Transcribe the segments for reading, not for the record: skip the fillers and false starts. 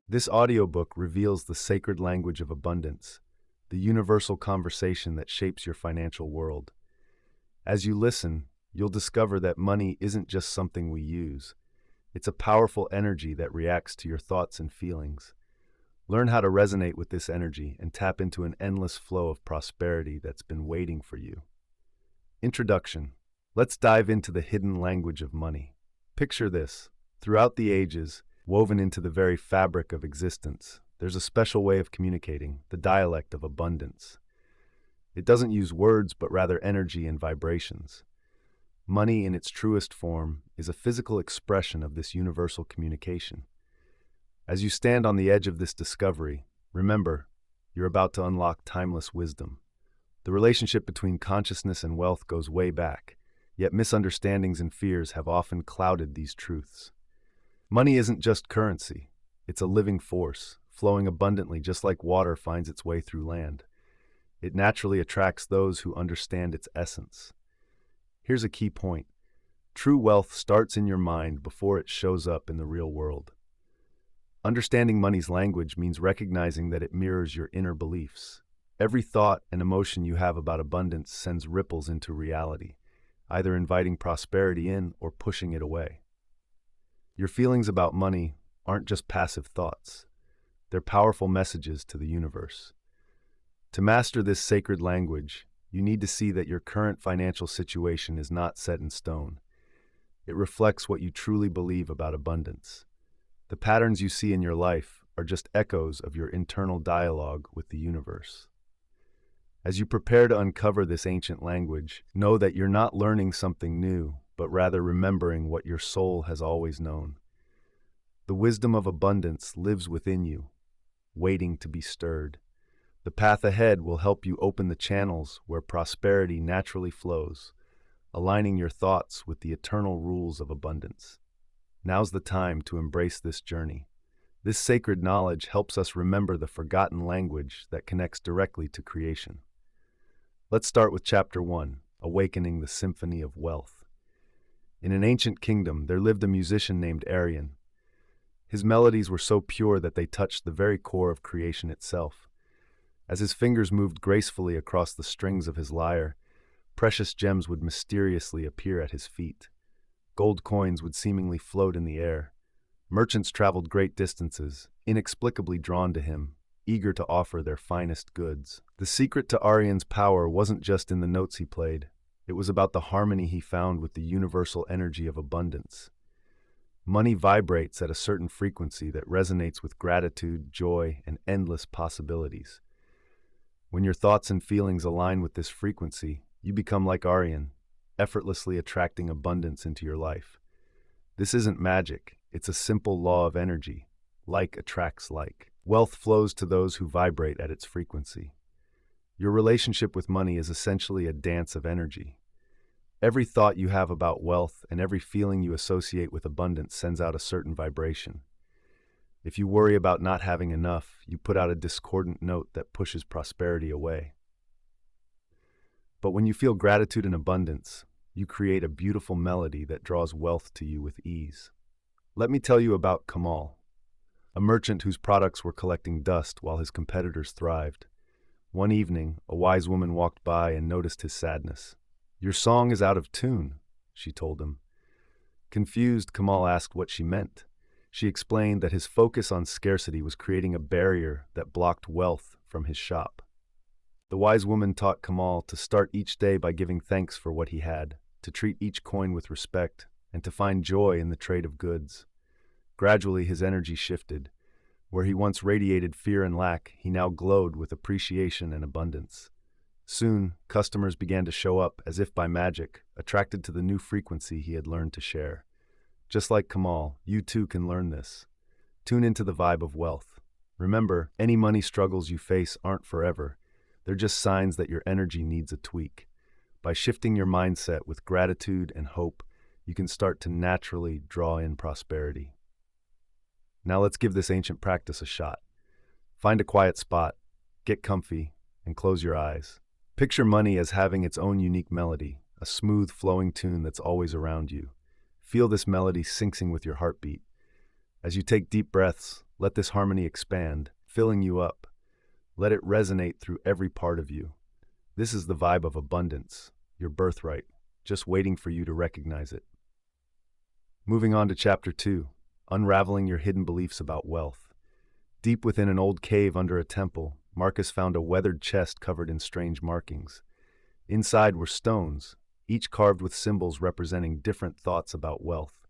This audiobook reveals the sacred language of abundance, the universal conversation that shapes your financial world. As you listen, you'll discover that money isn't just something we use. It's a powerful energy that reacts to your thoughts and feelings. Learn how to resonate with this energy and tap into an endless flow of prosperity that's been waiting for you. Introduction. Let's dive into the hidden language of money. Picture this. Throughout the ages, woven into the very fabric of existence, there's a special way of communicating, the dialect of abundance. It doesn't use words, but rather energy and vibrations. Money, in its truest form, is a physical expression of this universal communication. As you stand on the edge of this discovery, remember, you're about to unlock timeless wisdom. The relationship between consciousness and wealth goes way back, yet misunderstandings and fears have often clouded these truths. Money isn't just currency. It's a living force, flowing abundantly just like water finds its way through land. It naturally attracts those who understand its essence. Here's a key point. True wealth starts in your mind before it shows up in the real world. Understanding money's language means recognizing that it mirrors your inner beliefs. Every thought and emotion you have about abundance sends ripples into reality, either inviting prosperity in or pushing it away. Your feelings about money aren't just passive thoughts. They're powerful messages to the universe. To master this sacred language, you need to see that your current financial situation is not set in stone. It reflects what you truly believe about abundance. The patterns you see in your life are just echoes of your internal dialogue with the universe. As you prepare to uncover this ancient language, know that you're not learning something new, but rather remembering what your soul has always known. The wisdom of abundance lives within you, waiting to be stirred. The path ahead will help you open the channels where prosperity naturally flows, aligning your thoughts with the eternal rules of abundance. Now's the time to embrace this journey. This sacred knowledge helps us remember the forgotten language that connects directly to creation. Let's start with Chapter 1, Awakening the Symphony of Wealth. In an ancient kingdom, there lived a musician named Herein. His melodies were so pure that they touched the very core of creation itself. As his fingers moved gracefully across the strings of his lyre, precious gems would mysteriously appear at his feet. Gold coins would seemingly float in the air. Merchants traveled great distances, inexplicably drawn to him, eager to offer their finest goods. The secret to Arian's power wasn't just in the notes he played. It was about the harmony he found with the universal energy of abundance. Money vibrates at a certain frequency that resonates with gratitude, joy, and endless possibilities. When your thoughts and feelings align with this frequency, you become like Arian, effortlessly attracting abundance into your life. This isn't magic, it's a simple law of energy. Like attracts like. Wealth flows to those who vibrate at its frequency. Your relationship with money is essentially a dance of energy. Every thought you have about wealth and every feeling you associate with abundance sends out a certain vibration. If you worry about not having enough, you put out a discordant note that pushes prosperity away. But when you feel gratitude and abundance, you create a beautiful melody that draws wealth to you with ease. Let me tell you about Kamal, a merchant whose products were collecting dust while his competitors thrived. One evening, a wise woman walked by and noticed his sadness. "Your song is out of tune," she told him. Confused, Kamal asked what she meant. She explained that his focus on scarcity was creating a barrier that blocked wealth from his shop. The wise woman taught Kamal to start each day by giving thanks for what he had, to treat each coin with respect, and to find joy in the trade of goods. Gradually, his energy shifted. Where he once radiated fear and lack, he now glowed with appreciation and abundance. Soon, customers began to show up as if by magic, attracted to the new frequency he had learned to share. Just like Kamal, you too can learn this. Tune into the vibe of wealth. Remember, any money struggles you face aren't forever. They're just signs that your energy needs a tweak. By shifting your mindset with gratitude and hope, you can start to naturally draw in prosperity. Now let's give this ancient practice a shot. Find a quiet spot, get comfy, and close your eyes. Picture money as having its own unique melody, a smooth, flowing tune that's always around you. Feel this melody syncing with your heartbeat. As you take deep breaths, Let this harmony expand, filling you up. Let it resonate through every part of you. This is the vibe of abundance, your birthright, just waiting for you to recognize it. Moving on to Chapter 2, Unraveling Your Hidden Beliefs About Wealth. Deep within an old cave under a temple, Marcus found a weathered chest covered in strange markings. Inside were stones, each carved with symbols representing different thoughts about wealth.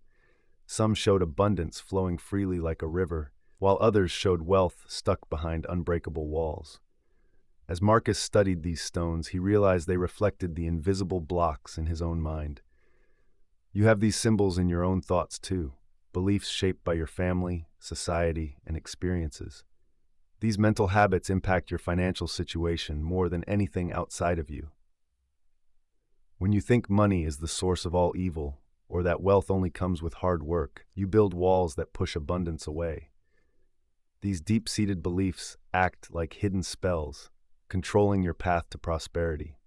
Some showed abundance flowing freely like a river, while others showed wealth stuck behind unbreakable walls. As Marcus studied these stones, he realized they reflected the invisible blocks in his own mind. You have these symbols in your own thoughts too, beliefs shaped by your family, society, and experiences. These mental habits impact your financial situation more than anything outside of you. When you think money is the source of all evil, or that wealth only comes with hard work, you build walls that push abundance away. These deep-seated beliefs act like hidden spells, controlling your path to prosperity.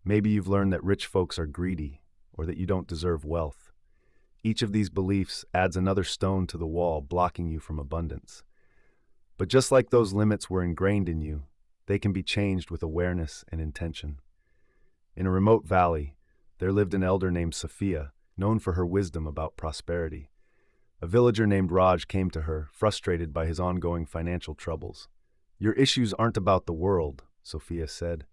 Maybe you've learned that rich folks are greedy, or that you don't deserve wealth. Each of these beliefs adds another stone to the wall, blocking you from abundance. But just like those limits were ingrained in you, they can be changed with awareness and intention. In a remote valley, there lived an elder named Sophia, known for her wisdom about prosperity. A villager named Raj came to her, frustrated by his ongoing financial troubles. "Your issues aren't about the world," Sophia said,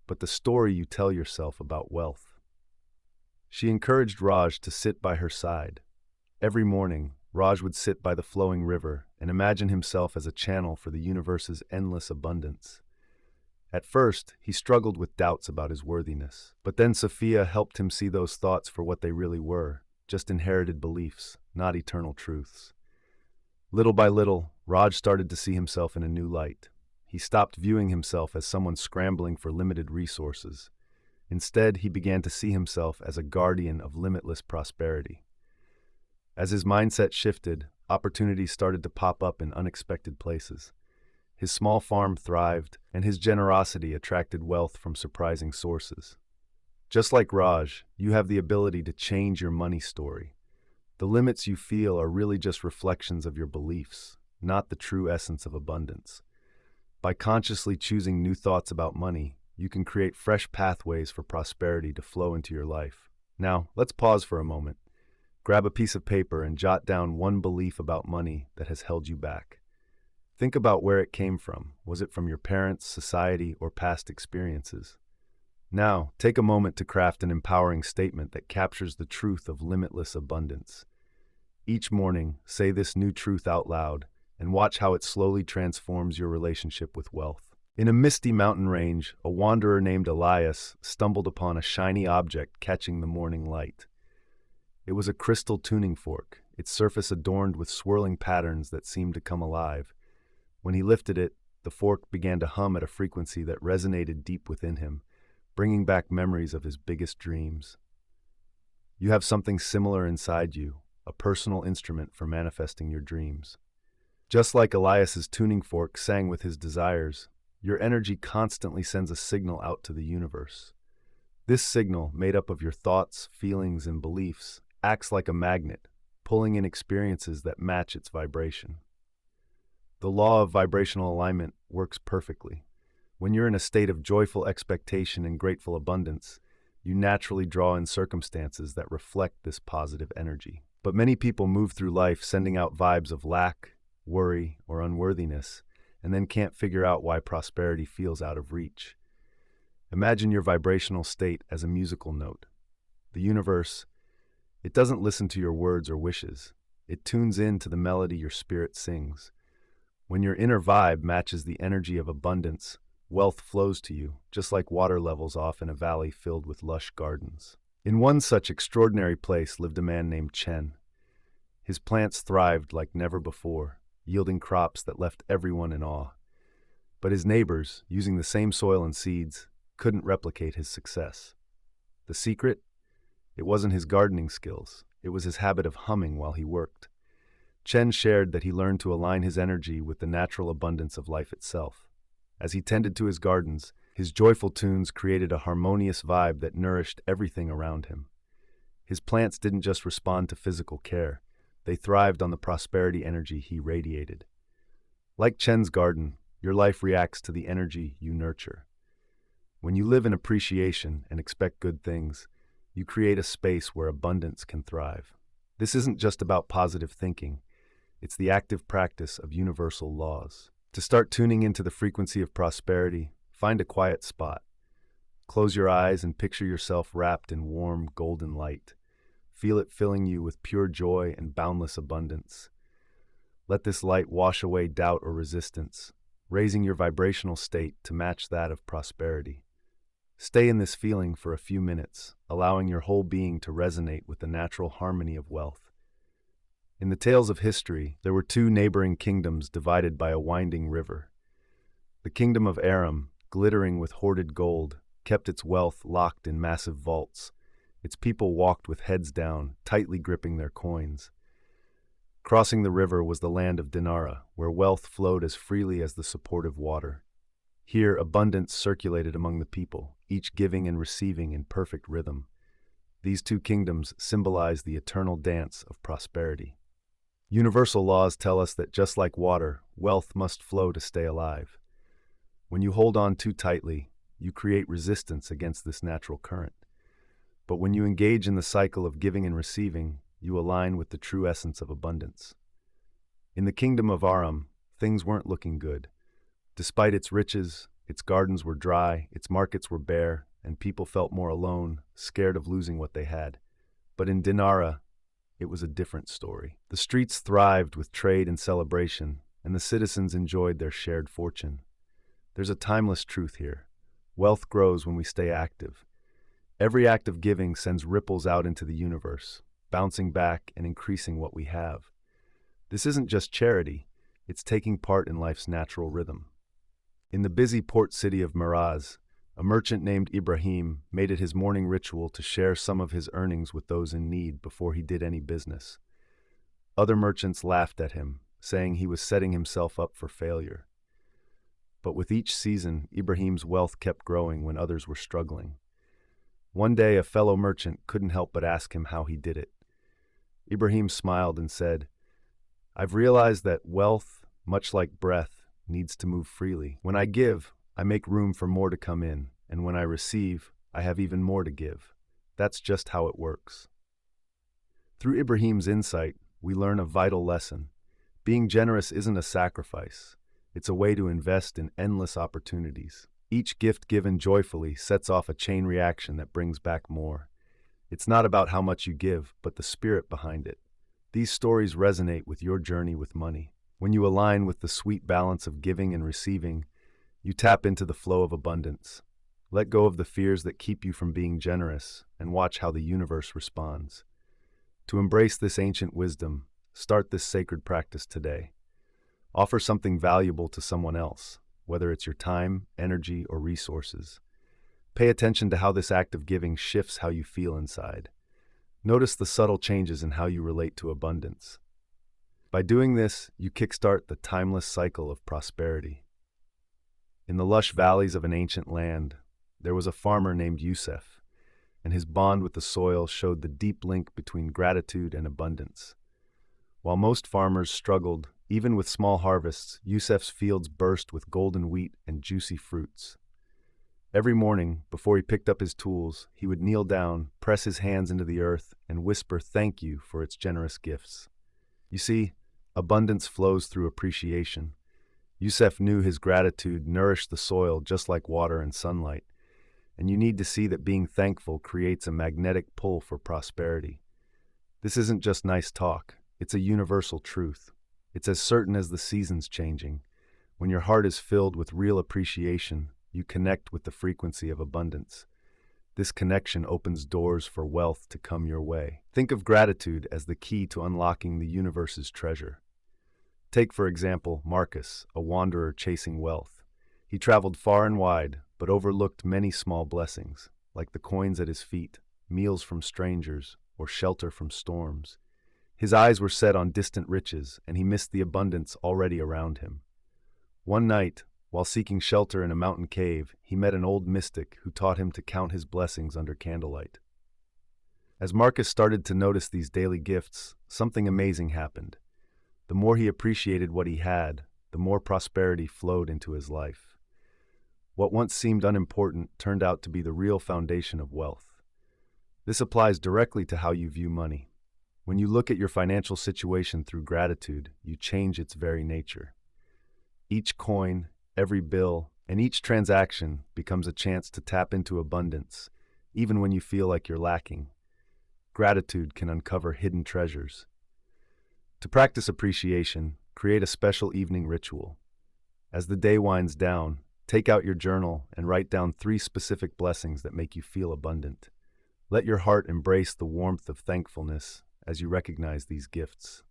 "but the story you tell yourself about wealth." She encouraged Raj to sit by her side. Every morning, Raj would sit by the flowing river and imagine himself as a channel for the universe's endless abundance. At first, he struggled with doubts about his worthiness, but then Sophia helped him see those thoughts for what they really were, just inherited beliefs, not eternal truths. Little by little, Raj started to see himself in a new light. He stopped viewing himself as someone scrambling for limited resources. Instead, he began to see himself as a guardian of limitless prosperity. As his mindset shifted, opportunities started to pop up in unexpected places. His small farm thrived, and his generosity attracted wealth from surprising sources. Just like Raj, you have the ability to change your money story. The limits you feel are really just reflections of your beliefs, not the true essence of abundance. By consciously choosing new thoughts about money, you can create fresh pathways for prosperity to flow into your life. Now, let's pause for a moment. Grab a piece of paper and jot down one belief about money that has held you back. Think about where it came from. Was it from your parents, society, or past experiences? Now, take a moment to craft an empowering statement that captures the truth of limitless abundance. Each morning, say this new truth out loud and watch how it slowly transforms your relationship with wealth. In a misty mountain range, a wanderer named Elias stumbled upon a shiny object catching the morning light. It was a crystal tuning fork, its surface adorned with swirling patterns that seemed to come alive. When he lifted it, the fork began to hum at a frequency that resonated deep within him, bringing back memories of his biggest dreams. You have something similar inside you, a personal instrument for manifesting your dreams. Just like Elias's tuning fork sang with his desires, your energy constantly sends a signal out to the universe. This signal, made up of your thoughts, feelings, and beliefs, acts like a magnet, pulling in experiences that match its vibration. The law of vibrational alignment works perfectly. When you're in a state of joyful expectation and grateful abundance, you naturally draw in circumstances that reflect this positive energy. But many people move through life sending out vibes of lack, worry, or unworthiness, and then can't figure out why prosperity feels out of reach. Imagine your vibrational state as a musical note. The universe, it doesn't listen to your words or wishes. It tunes in to the melody your spirit sings. When your inner vibe matches the energy of abundance, wealth flows to you, just like water levels off in a valley filled with lush gardens. In one such extraordinary place lived a man named Chen. His plants thrived like never before, yielding crops that left everyone in awe. But his neighbors, using the same soil and seeds, couldn't replicate his success. The secret? It wasn't his gardening skills. It was his habit of humming while he worked. Chen shared that he learned to align his energy with the natural abundance of life itself. As he tended to his gardens, his joyful tunes created a harmonious vibe that nourished everything around him. His plants didn't just respond to physical care. They thrived on the prosperity energy he radiated. Like Chen's garden, your life reacts to the energy you nurture. When you live in appreciation and expect good things, you create a space where abundance can thrive. This isn't just about positive thinking, it's the active practice of universal laws. To start tuning into the frequency of prosperity, find a quiet spot. Close your eyes and picture yourself wrapped in warm, golden light. Feel it filling you with pure joy and boundless abundance. Let this light wash away doubt or resistance, raising your vibrational state to match that of prosperity. Stay in this feeling for a few minutes, allowing your whole being to resonate with the natural harmony of wealth. In the tales of history, there were two neighboring kingdoms divided by a winding river. The kingdom of Aram, glittering with hoarded gold, kept its wealth locked in massive vaults. Its people walked with heads down, tightly gripping their coins. Crossing the river was the land of Dinara, where wealth flowed as freely as the supportive water. Here, abundance circulated among the people, each giving and receiving in perfect rhythm. These two kingdoms symbolize the eternal dance of prosperity. Universal laws tell us that just like water, wealth must flow to stay alive. When you hold on too tightly, you create resistance against this natural current. But when you engage in the cycle of giving and receiving, you align with the true essence of abundance. In the kingdom of Aram, things weren't looking good. Despite its riches, its gardens were dry, its markets were bare, and people felt more alone, scared of losing what they had. But in Dinara, it was a different story. The streets thrived with trade and celebration, and the citizens enjoyed their shared fortune. There's a timeless truth here. Wealth grows when we stay active. Every act of giving sends ripples out into the universe, bouncing back and increasing what we have. This isn't just charity, it's taking part in life's natural rhythm. In the busy port city of Miraz, a merchant named Ibrahim made it his morning ritual to share some of his earnings with those in need before he did any business. Other merchants laughed at him, saying he was setting himself up for failure. But with each season, Ibrahim's wealth kept growing when others were struggling. One day, a fellow merchant couldn't help but ask him how he did it. Ibrahim smiled and said, "I've realized that wealth, much like breath, needs to move freely. When I give, I make room for more to come in, and when I receive, I have even more to give. That's just how it works." Through Ibrahim's insight, we learn a vital lesson. Being generous isn't a sacrifice. It's a way to invest in endless opportunities. Each gift given joyfully sets off a chain reaction that brings back more. It's not about how much you give, but the spirit behind it. These stories resonate with your journey with money. When you align with the sweet balance of giving and receiving, you tap into the flow of abundance. Let go of the fears that keep you from being generous and watch how the universe responds. To embrace this ancient wisdom, start this sacred practice today. Offer something valuable to someone else, whether it's your time, energy, or resources. Pay attention to how this act of giving shifts how you feel inside. Notice the subtle changes in how you relate to abundance. By doing this, you kickstart the timeless cycle of prosperity. In the lush valleys of an ancient land, there was a farmer named Yusef, and his bond with the soil showed the deep link between gratitude and abundance. While most farmers struggled, even with small harvests, Yusef's fields burst with golden wheat and juicy fruits. Every morning, before he picked up his tools, he would kneel down, press his hands into the earth, and whisper thank you for its generous gifts. You see, abundance flows through appreciation. Yusef knew his gratitude nourished the soil just like water and sunlight, and you need to see that being thankful creates a magnetic pull for prosperity. This isn't just nice talk, it's a universal truth. It's as certain as the seasons changing. When your heart is filled with real appreciation, you connect with the frequency of abundance. This connection opens doors for wealth to come your way. Think of gratitude as the key to unlocking the universe's treasure. Take, for example, Marcus, a wanderer chasing wealth. He traveled far and wide, but overlooked many small blessings, like the coins at his feet, meals from strangers, or shelter from storms. His eyes were set on distant riches, and he missed the abundance already around him. One night, while seeking shelter in a mountain cave, he met an old mystic who taught him to count his blessings under candlelight. As Marcus started to notice these daily gifts, something amazing happened. The more he appreciated what he had, the more prosperity flowed into his life. What once seemed unimportant turned out to be the real foundation of wealth. This applies directly to how you view money. When you look at your financial situation through gratitude, you change its very nature. Each coin, every bill, and each transaction becomes a chance to tap into abundance, even when you feel like you're lacking. Gratitude can uncover hidden treasures. To practice appreciation, create a special evening ritual. As the day winds down, take out your journal and write down 3 specific blessings that make you feel abundant. Let your heart embrace the warmth of thankfulness as you recognize these gifts.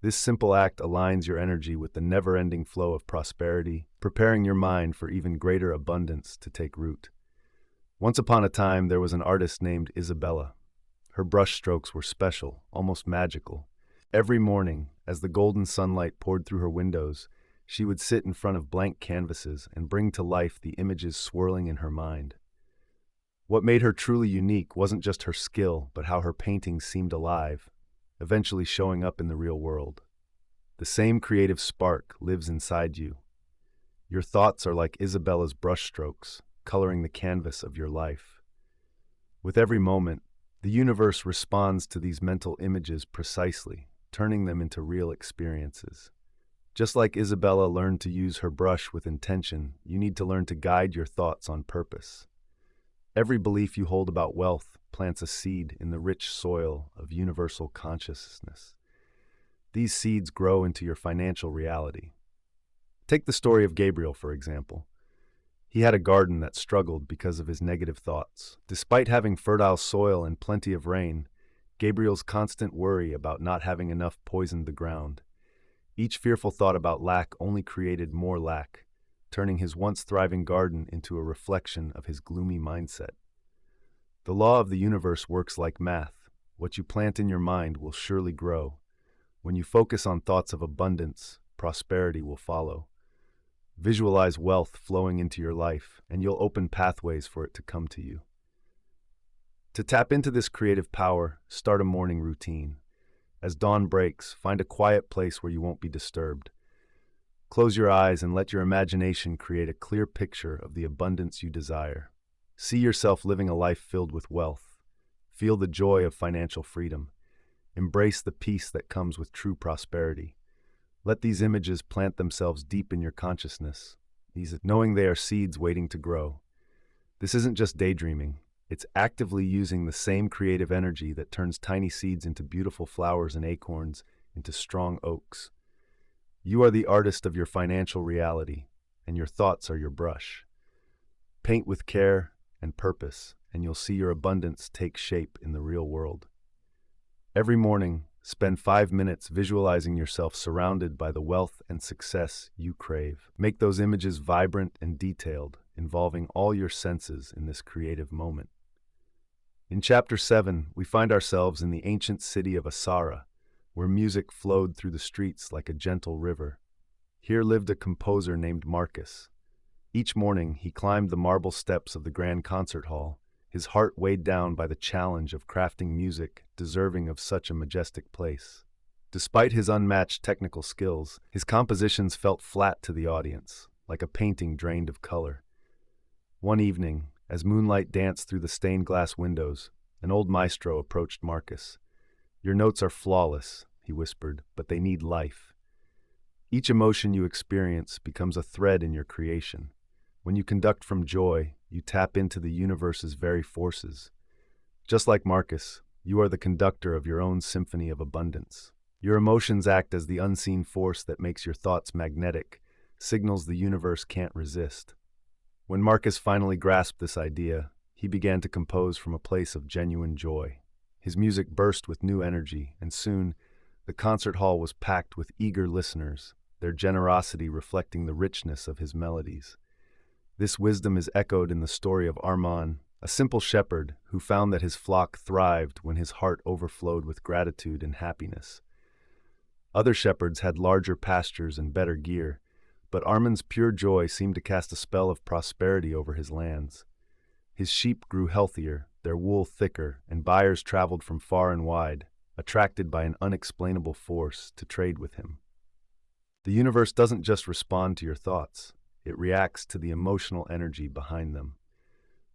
This simple act aligns your energy with the never-ending flow of prosperity, preparing your mind for even greater abundance to take root. Once upon a time, there was an artist named Isabella. Her brushstrokes were special, almost magical. Every morning, as the golden sunlight poured through her windows, she would sit in front of blank canvases and bring to life the images swirling in her mind. What made her truly unique wasn't just her skill, but how her paintings seemed alive, eventually showing up in the real world. The same creative spark lives inside you. Your thoughts are like Isabella's brushstrokes, coloring the canvas of your life. With every moment, the universe responds to these mental images precisely, turning them into real experiences. Just like Isabella learned to use her brush with intention, you need to learn to guide your thoughts on purpose. Every belief you hold about wealth plants a seed in the rich soil of universal consciousness. These seeds grow into your financial reality. Take the story of Gabriel, for example. He had a garden that struggled because of his negative thoughts. Despite having fertile soil and plenty of rain, Gabriel's constant worry about not having enough poisoned the ground. Each fearful thought about lack only created more lack, turning his once thriving garden into a reflection of his gloomy mindset. The law of the universe works like math. What you plant in your mind will surely grow. When you focus on thoughts of abundance, prosperity will follow. Visualize wealth flowing into your life, and you'll open pathways for it to come to you. To tap into this creative power, start a morning routine. As dawn breaks, find a quiet place where you won't be disturbed. Close your eyes and let your imagination create a clear picture of the abundance you desire. See yourself living a life filled with wealth. Feel the joy of financial freedom. Embrace the peace that comes with true prosperity. Let these images plant themselves deep in your consciousness, knowing they are seeds waiting to grow. This isn't just daydreaming. It's actively using the same creative energy that turns tiny seeds into beautiful flowers and acorns into strong oaks. You are the artist of your financial reality, and your thoughts are your brush. Paint with care and purpose, and you'll see your abundance take shape in the real world. Every morning, spend 5 minutes visualizing yourself surrounded by the wealth and success you crave. Make those images vibrant and detailed, involving all your senses in this creative moment. In Chapter 7, we find ourselves in the ancient city of Asara, where music flowed through the streets like a gentle river. Here lived a composer named Marcus. Each morning, he climbed the marble steps of the grand concert hall, his heart weighed down by the challenge of crafting music deserving of such a majestic place. Despite his unmatched technical skills, his compositions felt flat to the audience, like a painting drained of color. One evening, as moonlight danced through the stained glass windows, an old maestro approached Marcus. "Your notes are flawless," he whispered, "but they need life." Each emotion you experience becomes a thread in your creation. When you conduct from joy, you tap into the universe's very forces. Just like Marcus, you are the conductor of your own symphony of abundance. Your emotions act as the unseen force that makes your thoughts magnetic, signals the universe can't resist. When Marcus finally grasped this idea, he began to compose from a place of genuine joy. His music burst with new energy, and soon, the concert hall was packed with eager listeners, their generosity reflecting the richness of his melodies. This wisdom is echoed in the story of Arman, a simple shepherd who found that his flock thrived when his heart overflowed with gratitude and happiness. Other shepherds had larger pastures and better gear, but Arman's pure joy seemed to cast a spell of prosperity over his lands. His sheep grew healthier, their wool thicker, and buyers traveled from far and wide, attracted by an unexplainable force to trade with him. The universe doesn't just respond to your thoughts, it reacts to the emotional energy behind them.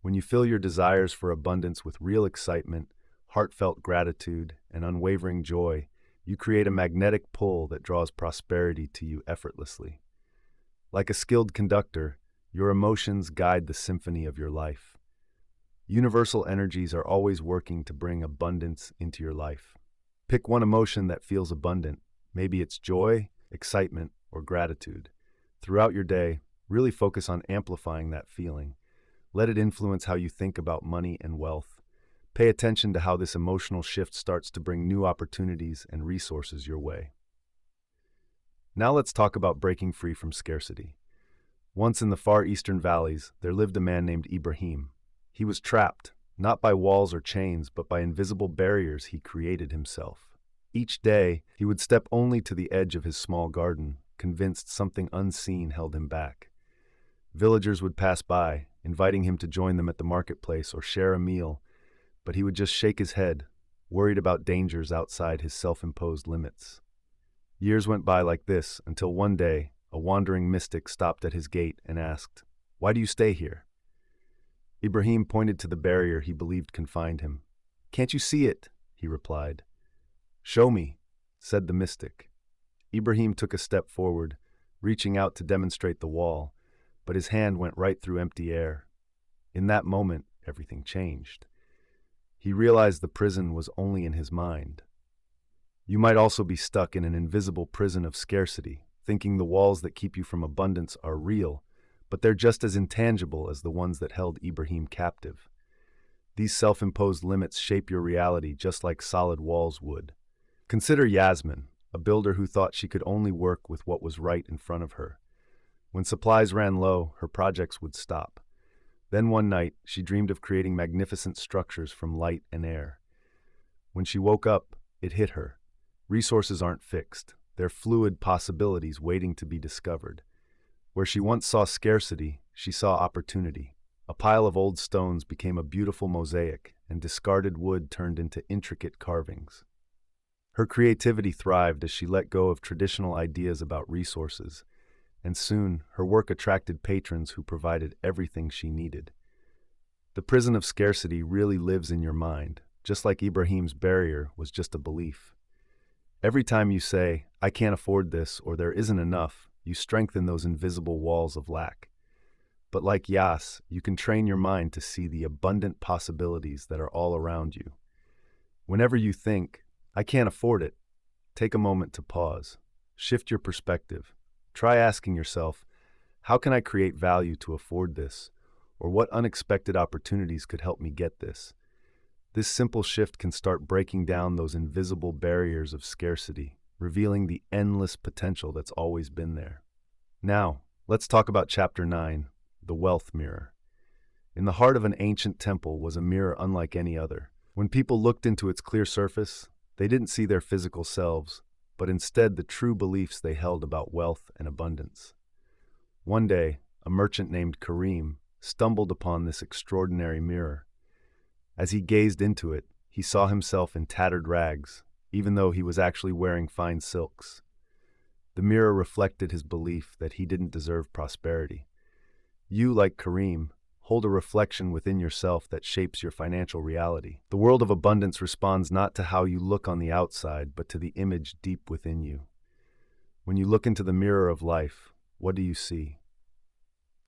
When you fill your desires for abundance with real excitement, heartfelt gratitude, and unwavering joy, you create a magnetic pull that draws prosperity to you effortlessly. Like a skilled conductor, your emotions guide the symphony of your life. Universal energies are always working to bring abundance into your life. Pick one emotion that feels abundant. Maybe it's joy, excitement, or gratitude. Throughout your day, really focus on amplifying that feeling. Let it influence how you think about money and wealth. Pay attention to how this emotional shift starts to bring new opportunities and resources your way. Now let's talk about breaking free from scarcity. Once in the far eastern valleys, there lived a man named Ibrahim. He was trapped, not by walls or chains, but by invisible barriers he created himself. Each day, he would step only to the edge of his small garden, convinced something unseen held him back. Villagers would pass by, inviting him to join them at the marketplace or share a meal, but he would just shake his head, worried about dangers outside his self-imposed limits. Years went by like this until one day, a wandering mystic stopped at his gate and asked, "Why do you stay here?" Ibrahim pointed to the barrier he believed confined him. "Can't you see it?" he replied. "Show me," said the mystic. Ibrahim took a step forward, reaching out to demonstrate the wall, but his hand went right through empty air. In that moment, everything changed. He realized the prison was only in his mind. You might also be stuck in an invisible prison of scarcity, thinking the walls that keep you from abundance are real, but they're just as intangible as the ones that held Ibrahim captive. These self-imposed limits shape your reality just like solid walls would. Consider Yasmin, a builder who thought she could only work with what was right in front of her. When supplies ran low, her projects would stop. Then one night, she dreamed of creating magnificent structures from light and air. When she woke up, it hit her. Resources aren't fixed. They're fluid possibilities waiting to be discovered. Where she once saw scarcity, she saw opportunity. A pile of old stones became a beautiful mosaic, and discarded wood turned into intricate carvings. Her creativity thrived as she let go of traditional ideas about resources, and soon her work attracted patrons who provided everything she needed. The prison of scarcity really lives in your mind, just like Ibrahim's barrier was just a belief. Every time you say, "I can't afford this," or "there isn't enough," you strengthen those invisible walls of lack. But like Yas, you can train your mind to see the abundant possibilities that are all around you. Whenever you think, "I can't afford it," take a moment to pause. Shift your perspective. Try asking yourself, "How can I create value to afford this?" Or "What unexpected opportunities could help me get this?" This simple shift can start breaking down those invisible barriers of scarcity, revealing the endless potential that's always been there. Now, let's talk about Chapter 9, the Wealth Mirror. In the heart of an ancient temple was a mirror unlike any other. When people looked into its clear surface, they didn't see their physical selves, but instead the true beliefs they held about wealth and abundance. One day, a merchant named Karim stumbled upon this extraordinary mirror. As he gazed into it, he saw himself in tattered rags, even though he was actually wearing fine silks. The mirror reflected his belief that he didn't deserve prosperity. You, like Karim, hold a reflection within yourself that shapes your financial reality. The world of abundance responds not to how you look on the outside, but to the image deep within you. When you look into the mirror of life, what do you see?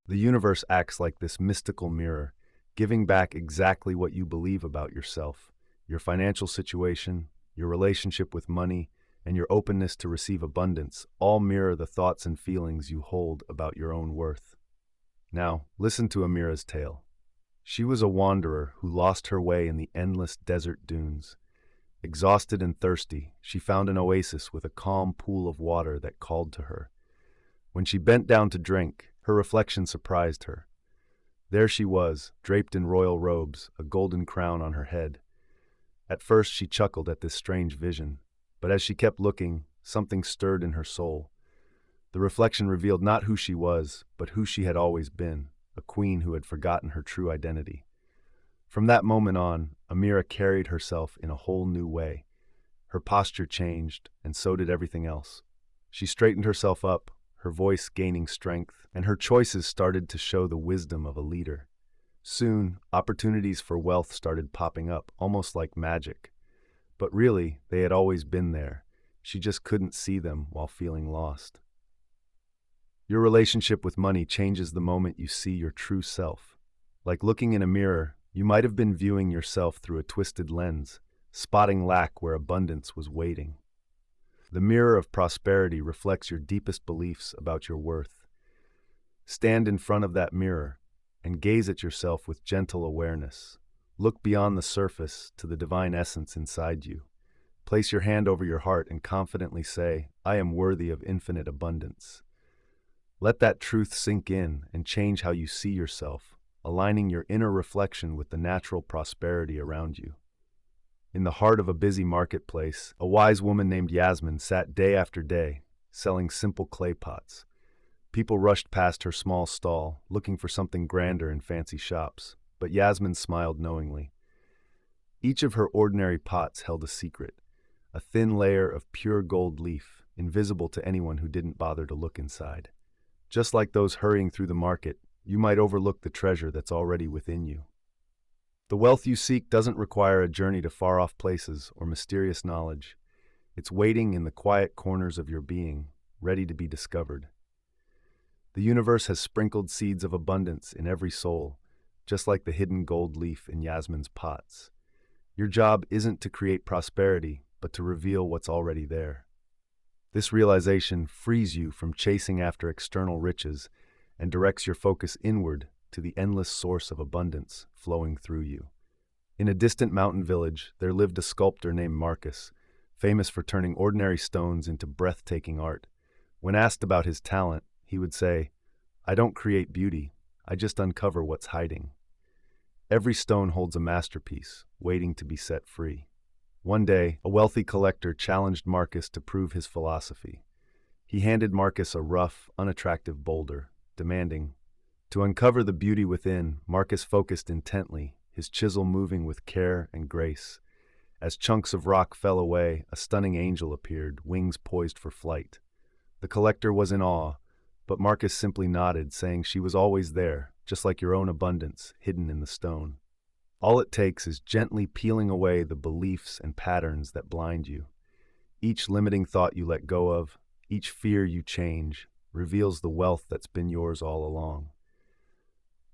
The universe acts like this mystical mirror, giving back exactly what you believe about yourself, your financial situation, your relationship with money, and your openness to receive abundance all mirror the thoughts and feelings you hold about your own worth. Now, listen to Amira's tale. She was a wanderer who lost her way in the endless desert dunes. Exhausted and thirsty, she found an oasis with a calm pool of water that called to her. When she bent down to drink, her reflection surprised her. There she was, draped in royal robes, a golden crown on her head. At first she chuckled at this strange vision, but as she kept looking, something stirred in her soul. The reflection revealed not who she was, but who she had always been, a queen who had forgotten her true identity. From that moment on, Amira carried herself in a whole new way. Her posture changed, and so did everything else. She straightened herself up, her voice gaining strength, and her choices started to show the wisdom of a leader. Soon, opportunities for wealth started popping up, almost like magic. But really, they had always been there. She just couldn't see them while feeling lost. Your relationship with money changes the moment you see your true self. Like looking in a mirror, you might have been viewing yourself through a twisted lens, spotting lack where abundance was waiting. The mirror of prosperity reflects your deepest beliefs about your worth. Stand in front of that mirror and gaze at yourself with gentle awareness. Look beyond the surface to the divine essence inside you. Place your hand over your heart and confidently say, "I am worthy of infinite abundance." Let that truth sink in and change how you see yourself, aligning your inner reflection with the natural prosperity around you. In the heart of a busy marketplace, a wise woman named Yasmin sat day after day, selling simple clay pots. People rushed past her small stall, looking for something grander in fancy shops, but Yasmin smiled knowingly. Each of her ordinary pots held a secret, a thin layer of pure gold leaf, invisible to anyone who didn't bother to look inside. Just like those hurrying through the market, you might overlook the treasure that's already within you. The wealth you seek doesn't require a journey to far-off places or mysterious knowledge. It's waiting in the quiet corners of your being, ready to be discovered. The universe has sprinkled seeds of abundance in every soul, just like the hidden gold leaf in Yasmin's pots. Your job isn't to create prosperity, but to reveal what's already there. This realization frees you from chasing after external riches and directs your focus inward to the endless source of abundance flowing through you. In a distant mountain village, there lived a sculptor named Marcus, famous for turning ordinary stones into breathtaking art. When asked about his talent, he would say, "I don't create beauty, I just uncover what's hiding." Every stone holds a masterpiece, waiting to be set free. One day, a wealthy collector challenged Marcus to prove his philosophy. He handed Marcus a rough, unattractive boulder, demanding, to uncover the beauty within. Marcus focused intently, his chisel moving with care and grace. As chunks of rock fell away, a stunning angel appeared, wings poised for flight. The collector was in awe, but Marcus simply nodded, saying she was always there, just like your own abundance, hidden in the stone. All it takes is gently peeling away the beliefs and patterns that blind you. Each limiting thought you let go of, each fear you change, reveals the wealth that's been yours all along.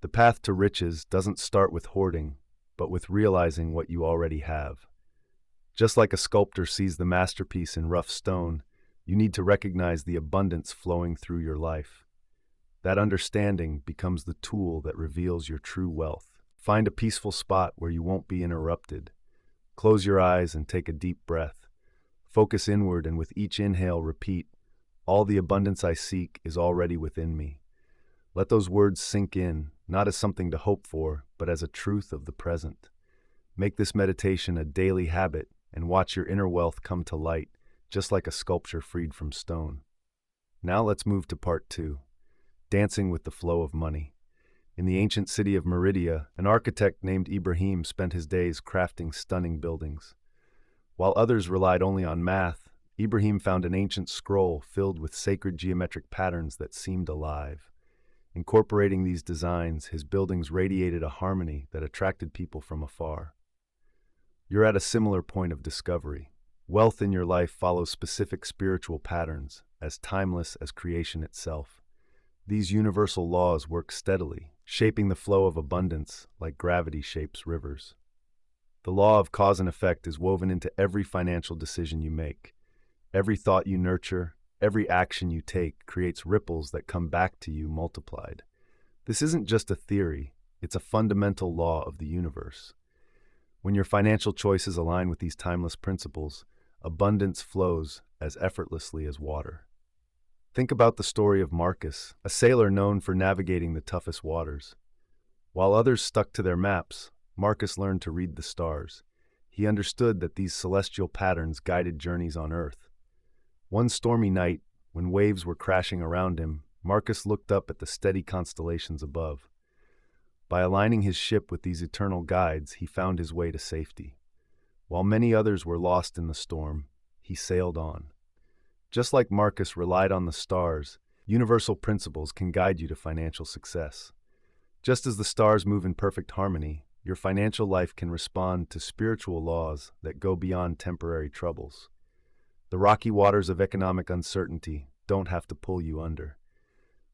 The path to riches doesn't start with hoarding, but with realizing what you already have. Just like a sculptor sees the masterpiece in rough stone, you need to recognize the abundance flowing through your life. That understanding becomes the tool that reveals your true wealth. Find a peaceful spot where you won't be interrupted. Close your eyes and take a deep breath. Focus inward, and with each inhale repeat, "All the abundance I seek is already within me." Let those words sink in, not as something to hope for, but as a truth of the present. Make this meditation a daily habit and watch your inner wealth come to light, just like a sculpture freed from stone. Now let's move to part 2, dancing with the flow of money. In the ancient city of Meridia, an architect named Ibrahim spent his days crafting stunning buildings. While others relied only on math, Ibrahim found an ancient scroll filled with sacred geometric patterns that seemed alive. Incorporating these designs, his buildings radiated a harmony that attracted people from afar. You're at a similar point of discovery. Wealth in your life follows specific spiritual patterns, as timeless as creation itself. These universal laws work steadily, shaping the flow of abundance like gravity shapes rivers. The law of cause and effect is woven into every financial decision you make. Every thought you nurture, every action you take creates ripples that come back to you multiplied. This isn't just a theory, it's a fundamental law of the universe. When your financial choices align with these timeless principles, abundance flows as effortlessly as water. Think about the story of Marcus, a sailor known for navigating the toughest waters. While others stuck to their maps, Marcus learned to read the stars. He understood that these celestial patterns guided journeys on Earth. One stormy night, when waves were crashing around him, Marcus looked up at the steady constellations above. By aligning his ship with these eternal guides, he found his way to safety. While many others were lost in the storm, he sailed on. Just like Marcus relied on the stars, universal principles can guide you to financial success. Just as the stars move in perfect harmony, your financial life can respond to spiritual laws that go beyond temporary troubles. The rocky waters of economic uncertainty don't have to pull you under.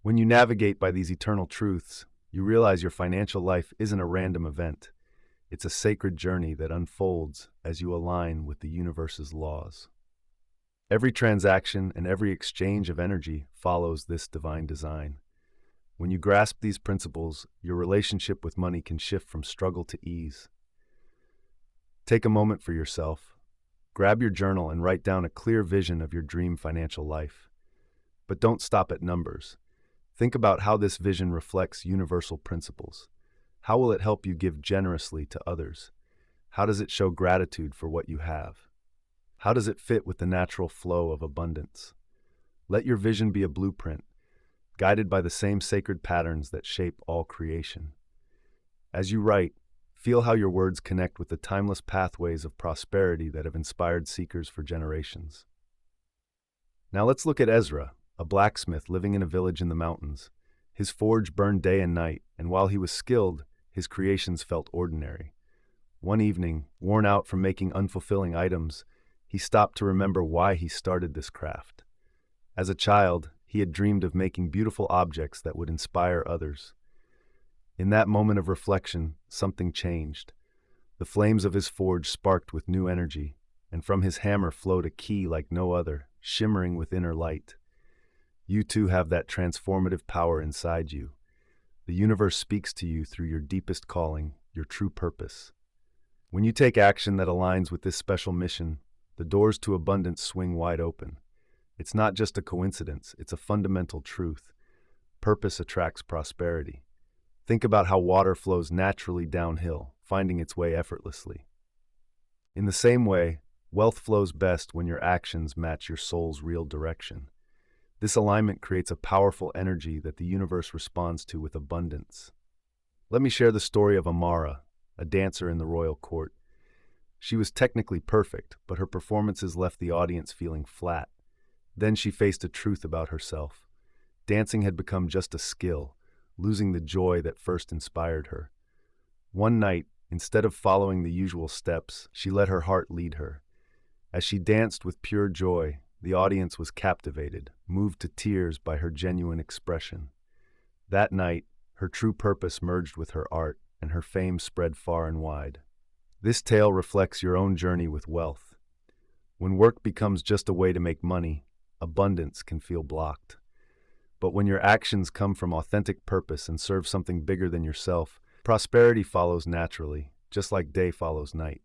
When you navigate by these eternal truths, you realize your financial life isn't a random event. It's a sacred journey that unfolds as you align with the universe's laws. Every transaction and every exchange of energy follows this divine design. When you grasp these principles, your relationship with money can shift from struggle to ease. Take a moment for yourself. Grab your journal and write down a clear vision of your dream financial life. But don't stop at numbers. Think about how this vision reflects universal principles. How will it help you give generously to others? How does it show gratitude for what you have? How does it fit with the natural flow of abundance? Let your vision be a blueprint, guided by the same sacred patterns that shape all creation. As you write, feel how your words connect with the timeless pathways of prosperity that have inspired seekers for generations. Now let's look at Ezra, a blacksmith living in a village in the mountains. His forge burned day and night, and while he was skilled, his creations felt ordinary. One evening, worn out from making unfulfilling items, he stopped to remember why he started this craft. As a child, he had dreamed of making beautiful objects that would inspire others. In that moment of reflection, something changed. The flames of his forge sparked with new energy, and from his hammer flowed a key like no other, shimmering with inner light. You too have that transformative power inside you. The universe speaks to you through your deepest calling, your true purpose. When you take action that aligns with this special mission, the doors to abundance swing wide open. It's not just a coincidence, it's a fundamental truth. Purpose attracts prosperity. Think about how water flows naturally downhill, finding its way effortlessly. In the same way, wealth flows best when your actions match your soul's real direction. This alignment creates a powerful energy that the universe responds to with abundance. Let me share the story of Amara, a dancer in the royal court. She was technically perfect, but her performances left the audience feeling flat. Then she faced a truth about herself. Dancing had become just a skill, losing the joy that first inspired her. One night, instead of following the usual steps, she let her heart lead her. As she danced with pure joy, the audience was captivated, moved to tears by her genuine expression. That night, her true purpose merged with her art, and her fame spread far and wide. This tale reflects your own journey with wealth. When work becomes just a way to make money, abundance can feel blocked. But when your actions come from authentic purpose and serve something bigger than yourself, prosperity follows naturally, just like day follows night.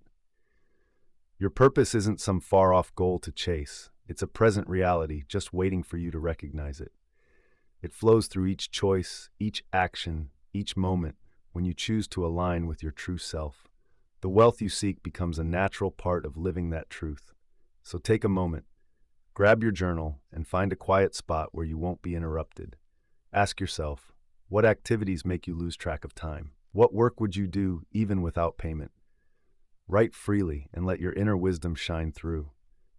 Your purpose isn't some far-off goal to chase. It's a present reality just waiting for you to recognize it. It flows through each choice, each action, each moment when you choose to align with your true self. The wealth you seek becomes a natural part of living that truth. So take a moment. Grab your journal and find a quiet spot where you won't be interrupted. Ask yourself, what activities make you lose track of time? What work would you do even without payment? Write freely and let your inner wisdom shine through.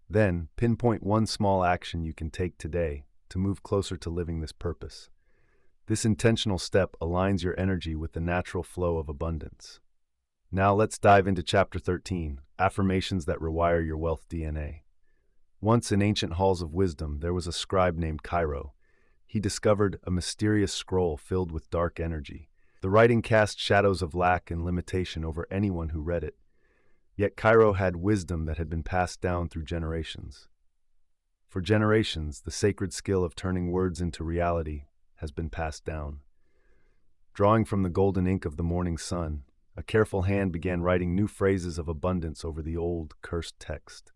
Then, pinpoint one small action you can take today to move closer to living this purpose. This intentional step aligns your energy with the natural flow of abundance. Now let's dive into Chapter 13, Affirmations that Rewire Your Wealth DNA. Once in ancient halls of wisdom, there was a scribe named Cairo. He discovered a mysterious scroll filled with dark energy. The writing cast shadows of lack and limitation over anyone who read it. Yet Cairo had wisdom that had been passed down through generations. For generations, the sacred skill of turning words into reality has been passed down. Drawing from the golden ink of the morning sun, a careful hand began writing new phrases of abundance over the old, cursed text.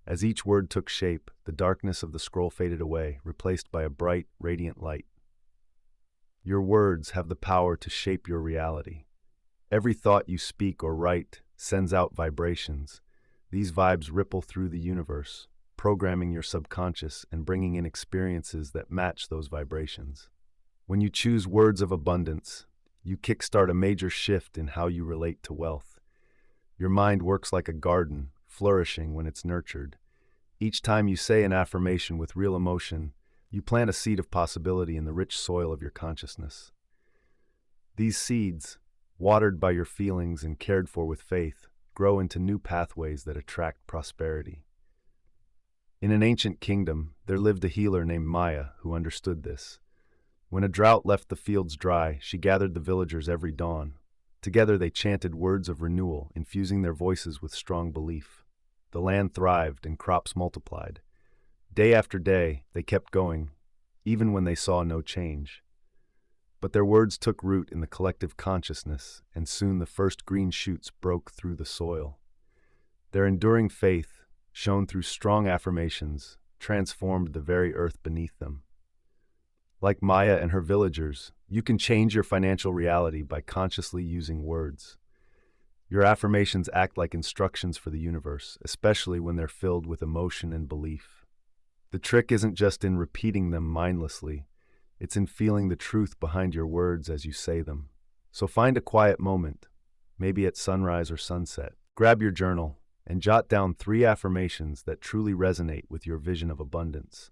As each word took shape, the darkness of the scroll faded away, replaced by a bright, radiant light. Your words have the power to shape your reality. Every thought you speak or write sends out vibrations. These vibes ripple through the universe, programming your subconscious and bringing in experiences that match those vibrations. When you choose words of abundance, you kickstart a major shift in how you relate to wealth. Your mind works like a garden, flourishing when it's nurtured. Each time you say an affirmation with real emotion, you plant a seed of possibility in the rich soil of your consciousness. These seeds, watered by your feelings and cared for with faith, grow into new pathways that attract prosperity. In an ancient kingdom, there lived a healer named Maya who understood this. When a drought left the fields dry, she gathered the villagers every dawn. Together they chanted words of renewal, infusing their voices with strong belief. The land thrived and crops multiplied. Day after day, they kept going, even when they saw no change. But their words took root in the collective consciousness, and soon the first green shoots broke through the soil. Their enduring faith, shown through strong affirmations, transformed the very earth beneath them. Like Maya and her villagers, you can change your financial reality by consciously using words. Your affirmations act like instructions for the universe, especially when they're filled with emotion and belief. The trick isn't just in repeating them mindlessly, it's in feeling the truth behind your words as you say them. So find a quiet moment, maybe at sunrise or sunset. Grab your journal and jot down 3 affirmations that truly resonate with your vision of abundance.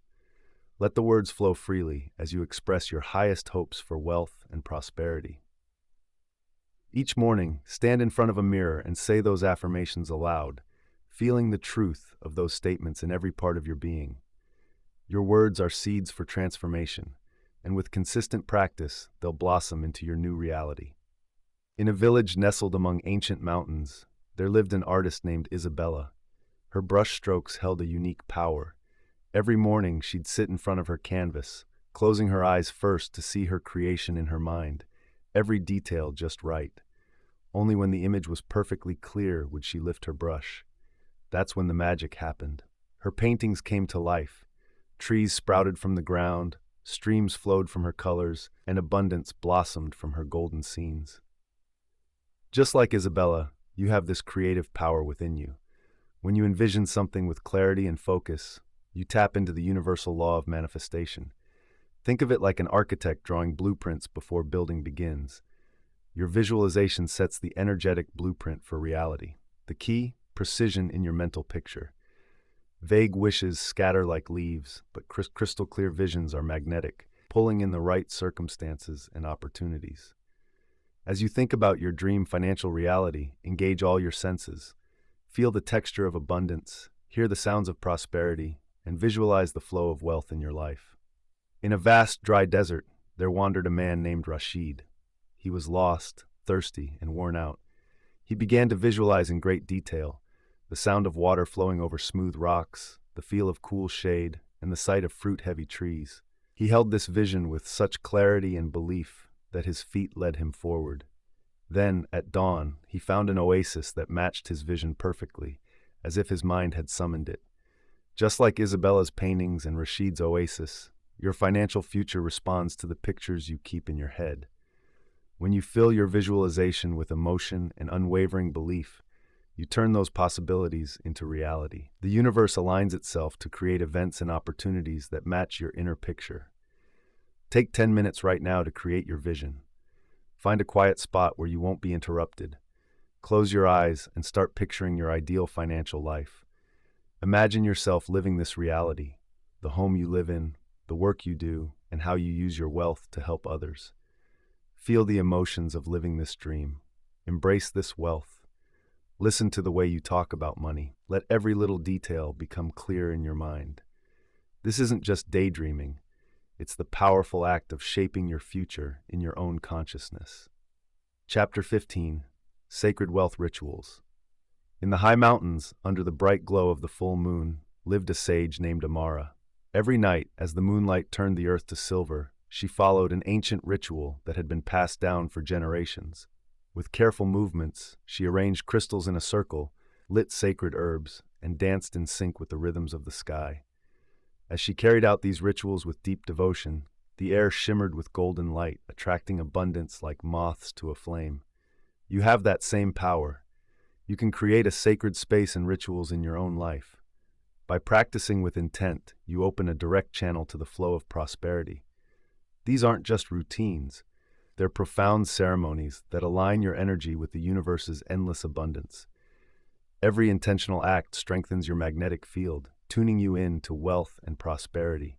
Let the words flow freely as you express your highest hopes for wealth and prosperity. Each morning, stand in front of a mirror and say those affirmations aloud, feeling the truth of those statements in every part of your being. Your words are seeds for transformation, and with consistent practice, they'll blossom into your new reality. In a village nestled among ancient mountains, there lived an artist named Isabella. Her brushstrokes held a unique power. Every morning, she'd sit in front of her canvas, closing her eyes first to see her creation in her mind, every detail just right. Only when the image was perfectly clear would she lift her brush. That's when the magic happened. Her paintings came to life. Trees sprouted from the ground, streams flowed from her colors, and abundance blossomed from her golden scenes. Just like Isabella, you have this creative power within you. When you envision something with clarity and focus, you tap into the universal law of manifestation. Think of it like an architect drawing blueprints before building begins. Your visualization sets the energetic blueprint for reality. The key? Precision in your mental picture. Vague wishes scatter like leaves, but crystal clear visions are magnetic, pulling in the right circumstances and opportunities. As you think about your dream financial reality, engage all your senses. Feel the texture of abundance, hear the sounds of prosperity, and visualize the flow of wealth in your life. In a vast, dry desert, there wandered a man named Rashid. He was lost, thirsty, and worn out. He began to visualize in great detail the sound of water flowing over smooth rocks, the feel of cool shade, and the sight of fruit-heavy trees. He held this vision with such clarity and belief that his feet led him forward. Then, at dawn, he found an oasis that matched his vision perfectly, as if his mind had summoned it. Just like Isabella's paintings and Rashid's oasis, your financial future responds to the pictures you keep in your head. When you fill your visualization with emotion and unwavering belief, you turn those possibilities into reality. The universe aligns itself to create events and opportunities that match your inner picture. Take 10 minutes right now to create your vision. Find a quiet spot where you won't be interrupted. Close your eyes and start picturing your ideal financial life. Imagine yourself living this reality, the home you live in, the work you do, and how you use your wealth to help others. Feel the emotions of living this dream. Embrace this wealth. Listen to the way you talk about money. Let every little detail become clear in your mind. This isn't just daydreaming. It's the powerful act of shaping your future in your own consciousness. Chapter 15. Sacred Wealth Rituals. In the high mountains, under the bright glow of the full moon, lived a sage named Amara. Every night, as the moonlight turned the earth to silver, she followed an ancient ritual that had been passed down for generations. With careful movements, she arranged crystals in a circle, lit sacred herbs, and danced in sync with the rhythms of the sky. As she carried out these rituals with deep devotion, the air shimmered with golden light, attracting abundance like moths to a flame. You have that same power. You can create a sacred space and rituals in your own life. By practicing with intent, you open a direct channel to the flow of prosperity. These aren't just routines. They're profound ceremonies that align your energy with the universe's endless abundance. Every intentional act strengthens your magnetic field, tuning you in to wealth and prosperity.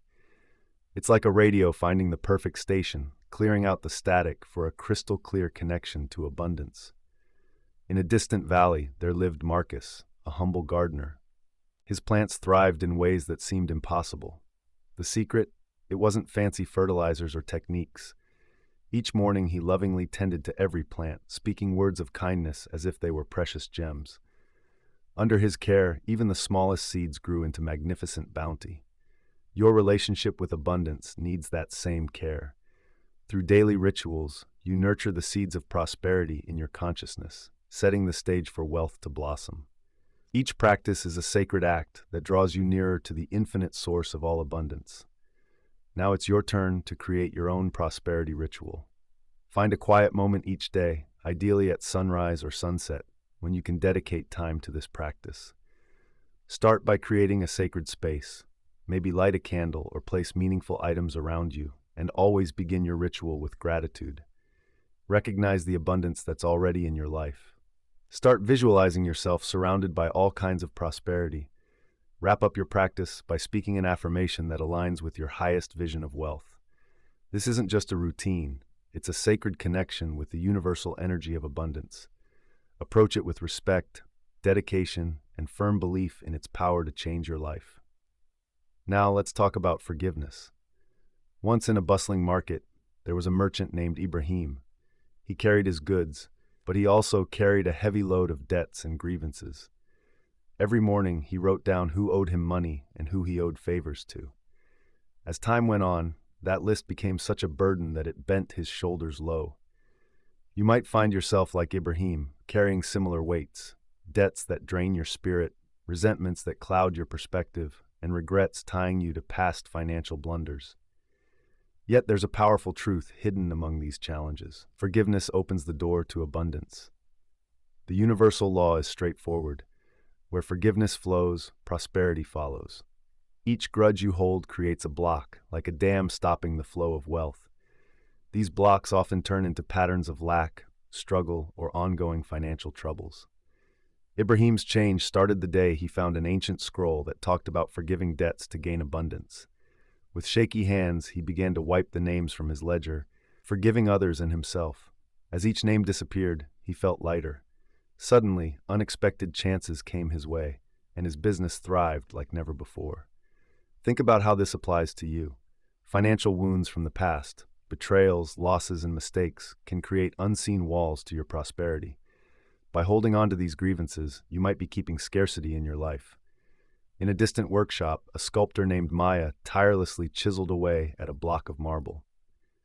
It's like a radio finding the perfect station, clearing out the static for a crystal-clear connection to abundance. In a distant valley, there lived Marcus, a humble gardener. His plants thrived in ways that seemed impossible. The secret? It wasn't fancy fertilizers or techniques. Each morning he lovingly tended to every plant, speaking words of kindness as if they were precious gems. Under his care, even the smallest seeds grew into magnificent bounty. Your relationship with abundance needs that same care. Through daily rituals, you nurture the seeds of prosperity in your consciousness, setting the stage for wealth to blossom. Each practice is a sacred act that draws you nearer to the infinite source of all abundance. Now it's your turn to create your own prosperity ritual. Find a quiet moment each day, ideally at sunrise or sunset, when you can dedicate time to this practice. Start by creating a sacred space. Maybe light a candle or place meaningful items around you, and always begin your ritual with gratitude. Recognize the abundance that's already in your life. Start visualizing yourself surrounded by all kinds of prosperity. Wrap up your practice by speaking an affirmation that aligns with your highest vision of wealth. This isn't just a routine, it's a sacred connection with the universal energy of abundance. Approach it with respect, dedication, and firm belief in its power to change your life. Now let's talk about forgiveness. Once in a bustling market, there was a merchant named Ibrahim. He carried his goods, but he also carried a heavy load of debts and grievances. Every morning, he wrote down who owed him money and who he owed favors to. As time went on, that list became such a burden that it bent his shoulders low. You might find yourself like Ibrahim, carrying similar weights, debts that drain your spirit, resentments that cloud your perspective, and regrets tying you to past financial blunders. Yet there's a powerful truth hidden among these challenges. Forgiveness opens the door to abundance. The universal law is straightforward. Where forgiveness flows, prosperity follows. Each grudge you hold creates a block, like a dam stopping the flow of wealth. These blocks often turn into patterns of lack, struggle, or ongoing financial troubles. Ibrahim's change started the day he found an ancient scroll that talked about forgiving debts to gain abundance. With shaky hands, he began to wipe the names from his ledger, forgiving others and himself. As each name disappeared, he felt lighter. Suddenly, unexpected chances came his way, and his business thrived like never before. Think about how this applies to you. Financial wounds from the past, betrayals, losses, and mistakes can create unseen walls to your prosperity. By holding on to these grievances, you might be keeping scarcity in your life. In a distant workshop, a sculptor named Maya tirelessly chiseled away at a block of marble.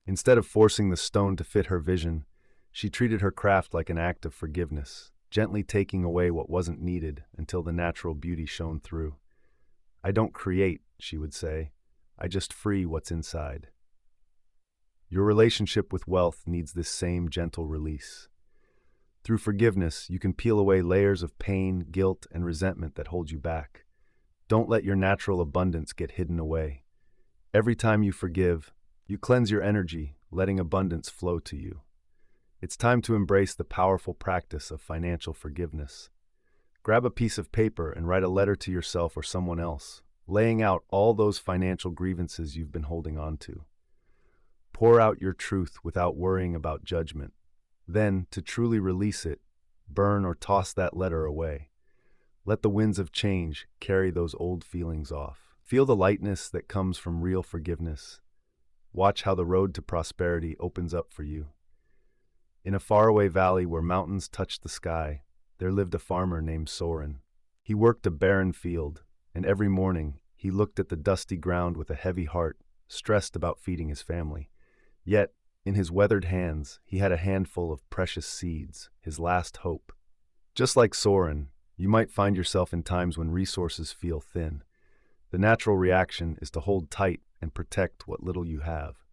Instead of forcing the stone to fit her vision, she treated her craft like an act of forgiveness, gently taking away what wasn't needed until the natural beauty shone through. "I don't create," she would say. "I just free what's inside." Your relationship with wealth needs this same gentle release. Through forgiveness, you can peel away layers of pain, guilt, and resentment that hold you back. Don't let your natural abundance get hidden away. Every time you forgive, you cleanse your energy, letting abundance flow to you. It's time to embrace the powerful practice of financial forgiveness. Grab a piece of paper and write a letter to yourself or someone else, laying out all those financial grievances you've been holding on to. Pour out your truth without worrying about judgment. Then, to truly release it, burn or toss that letter away. Let the winds of change carry those old feelings off. Feel the lightness that comes from real forgiveness. Watch how the road to prosperity opens up for you. In a faraway valley where mountains touched the sky, there lived a farmer named Soren. He worked a barren field, and every morning he looked at the dusty ground with a heavy heart, stressed about feeding his family. Yet, in his weathered hands, he had a handful of precious seeds, his last hope. Just like Soren, you might find yourself in times when resources feel thin. The natural reaction is to hold tight and protect what little you have.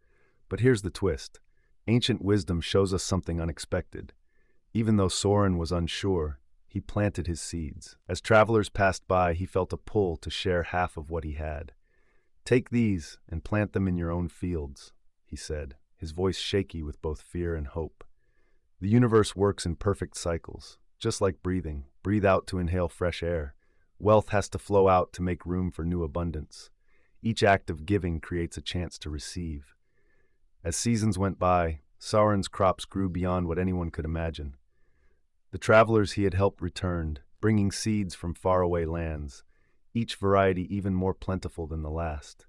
But here's the twist. Ancient wisdom shows us something unexpected. Even though Soren was unsure, he planted his seeds. As travelers passed by, he felt a pull to share half of what he had. "Take these and plant them in your own fields," he said, his voice shaky with both fear and hope. The universe works in perfect cycles, just like breathing. Breathe out to inhale fresh air. Wealth has to flow out to make room for new abundance. Each act of giving creates a chance to receive. As seasons went by, Sauron's crops grew beyond what anyone could imagine. The travelers he had helped returned, bringing seeds from faraway lands, each variety even more plentiful than the last.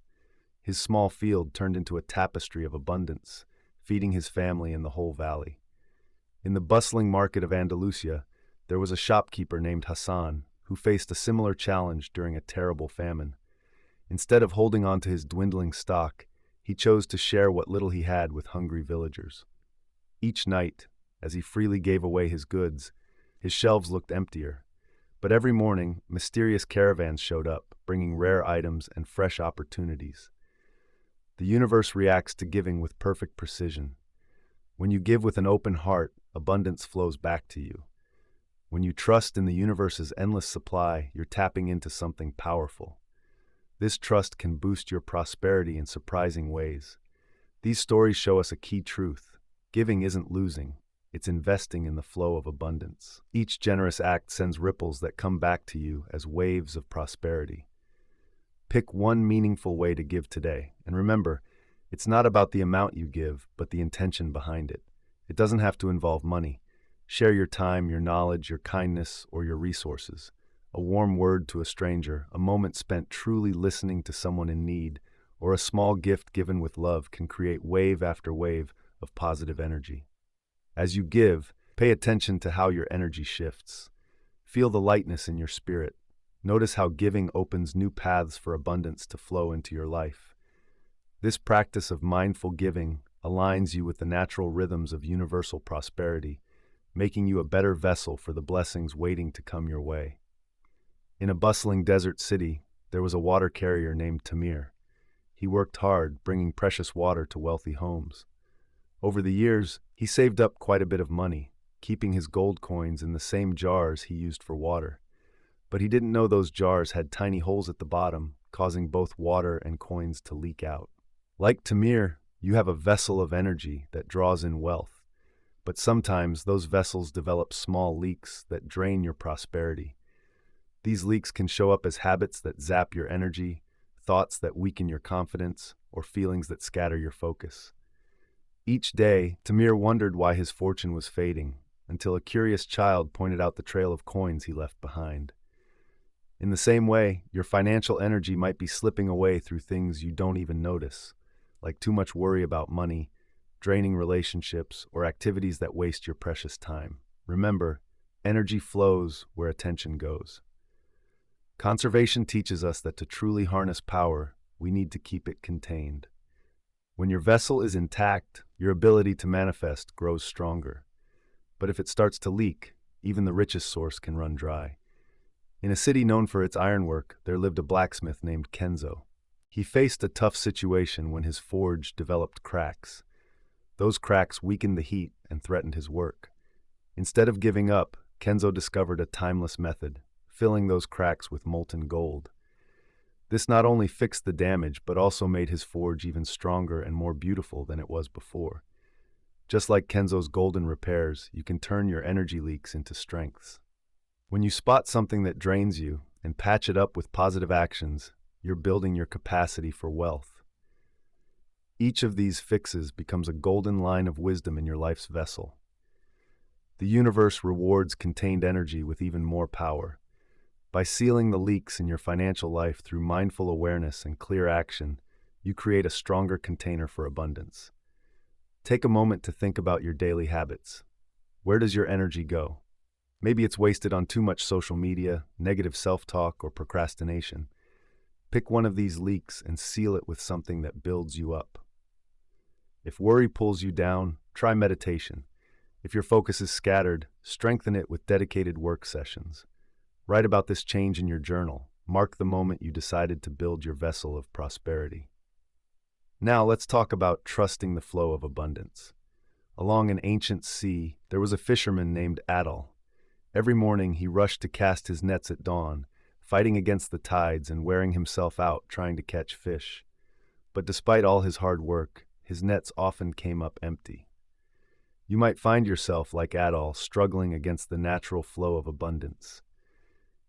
His small field turned into a tapestry of abundance, feeding his family and the whole valley. In the bustling market of Andalusia, there was a shopkeeper named Hassan who faced a similar challenge during a terrible famine. Instead of holding on to his dwindling stock, he chose to share what little he had with hungry villagers. Each night, as he freely gave away his goods, his shelves looked emptier. But every morning, mysterious caravans showed up, bringing rare items and fresh opportunities. The universe reacts to giving with perfect precision. When you give with an open heart, abundance flows back to you. When you trust in the universe's endless supply, you're tapping into something powerful. This trust can boost your prosperity in surprising ways. These stories show us a key truth. Giving isn't losing, it's investing in the flow of abundance. Each generous act sends ripples that come back to you as waves of prosperity. Pick one meaningful way to give today, and remember, it's not about the amount you give, but the intention behind it. It doesn't have to involve money. Share your time, your knowledge, your kindness, or your resources. A warm word to a stranger, a moment spent truly listening to someone in need, or a small gift given with love can create wave after wave of positive energy. As you give, pay attention to how your energy shifts. Feel the lightness in your spirit. Notice how giving opens new paths for abundance to flow into your life. This practice of mindful giving aligns you with the natural rhythms of universal prosperity, making you a better vessel for the blessings waiting to come your way. In a bustling desert city, there was a water carrier named Tamir. He worked hard, bringing precious water to wealthy homes. Over the years, he saved up quite a bit of money, keeping his gold coins in the same jars he used for water. But he didn't know those jars had tiny holes at the bottom, causing both water and coins to leak out. Like Tamir, you have a vessel of energy that draws in wealth. But sometimes those vessels develop small leaks that drain your prosperity. These leaks can show up as habits that zap your energy, thoughts that weaken your confidence, or feelings that scatter your focus. Each day, Tamir wondered why his fortune was fading, until a curious child pointed out the trail of coins he left behind. In the same way, your financial energy might be slipping away through things you don't even notice, like too much worry about money, draining relationships, or activities that waste your precious time. Remember, energy flows where attention goes. Conservation teaches us that to truly harness power, we need to keep it contained. When your vessel is intact, your ability to manifest grows stronger. But if it starts to leak, even the richest source can run dry. In a city known for its ironwork, there lived a blacksmith named Kenzo. He faced a tough situation when his forge developed cracks. Those cracks weakened the heat and threatened his work. Instead of giving up, Kenzo discovered a timeless method, filling those cracks with molten gold. This not only fixed the damage, but also made his forge even stronger and more beautiful than it was before. Just like Kenzo's golden repairs, you can turn your energy leaks into strengths. When you spot something that drains you and patch it up with positive actions, you're building your capacity for wealth. Each of these fixes becomes a golden line of wisdom in your life's vessel. The universe rewards contained energy with even more power. By sealing the leaks in your financial life through mindful awareness and clear action, you create a stronger container for abundance. Take a moment to think about your daily habits. Where does your energy go? Maybe it's wasted on too much social media, negative self-talk, or procrastination. Pick one of these leaks and seal it with something that builds you up. If worry pulls you down, try meditation. If your focus is scattered, strengthen it with dedicated work sessions. Write about this change in your journal. Mark the moment you decided to build your vessel of prosperity. Now let's talk about trusting the flow of abundance. Along an ancient sea, there was a fisherman named Adol. Every morning he rushed to cast his nets at dawn, fighting against the tides and wearing himself out trying to catch fish. But despite all his hard work, his nets often came up empty. You might find yourself, like Adol, struggling against the natural flow of abundance.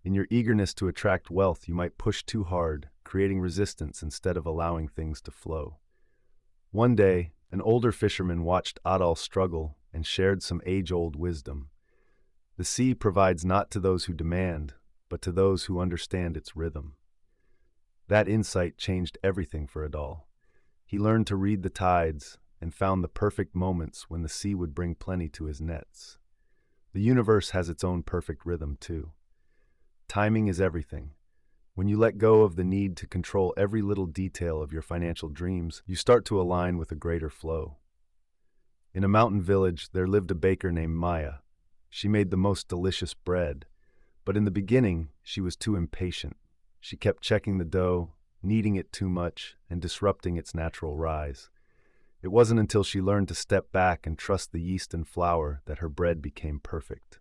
In your eagerness to attract wealth, you might push too hard, creating resistance instead of allowing things to flow. One day, an older fisherman watched Adal struggle and shared some age-old wisdom. The sea provides not to those who demand, but to those who understand its rhythm. That insight changed everything for Adal. He learned to read the tides and found the perfect moments when the sea would bring plenty to his nets. The universe has its own perfect rhythm, too. Timing is everything. When you let go of the need to control every little detail of your financial dreams, you start to align with a greater flow. In a mountain village, there lived a baker named Maya. She made the most delicious bread, but in the beginning, she was too impatient. She kept checking the dough, kneading it too much, and disrupting its natural rise. It wasn't until she learned to step back and trust the yeast and flour that her bread became perfect.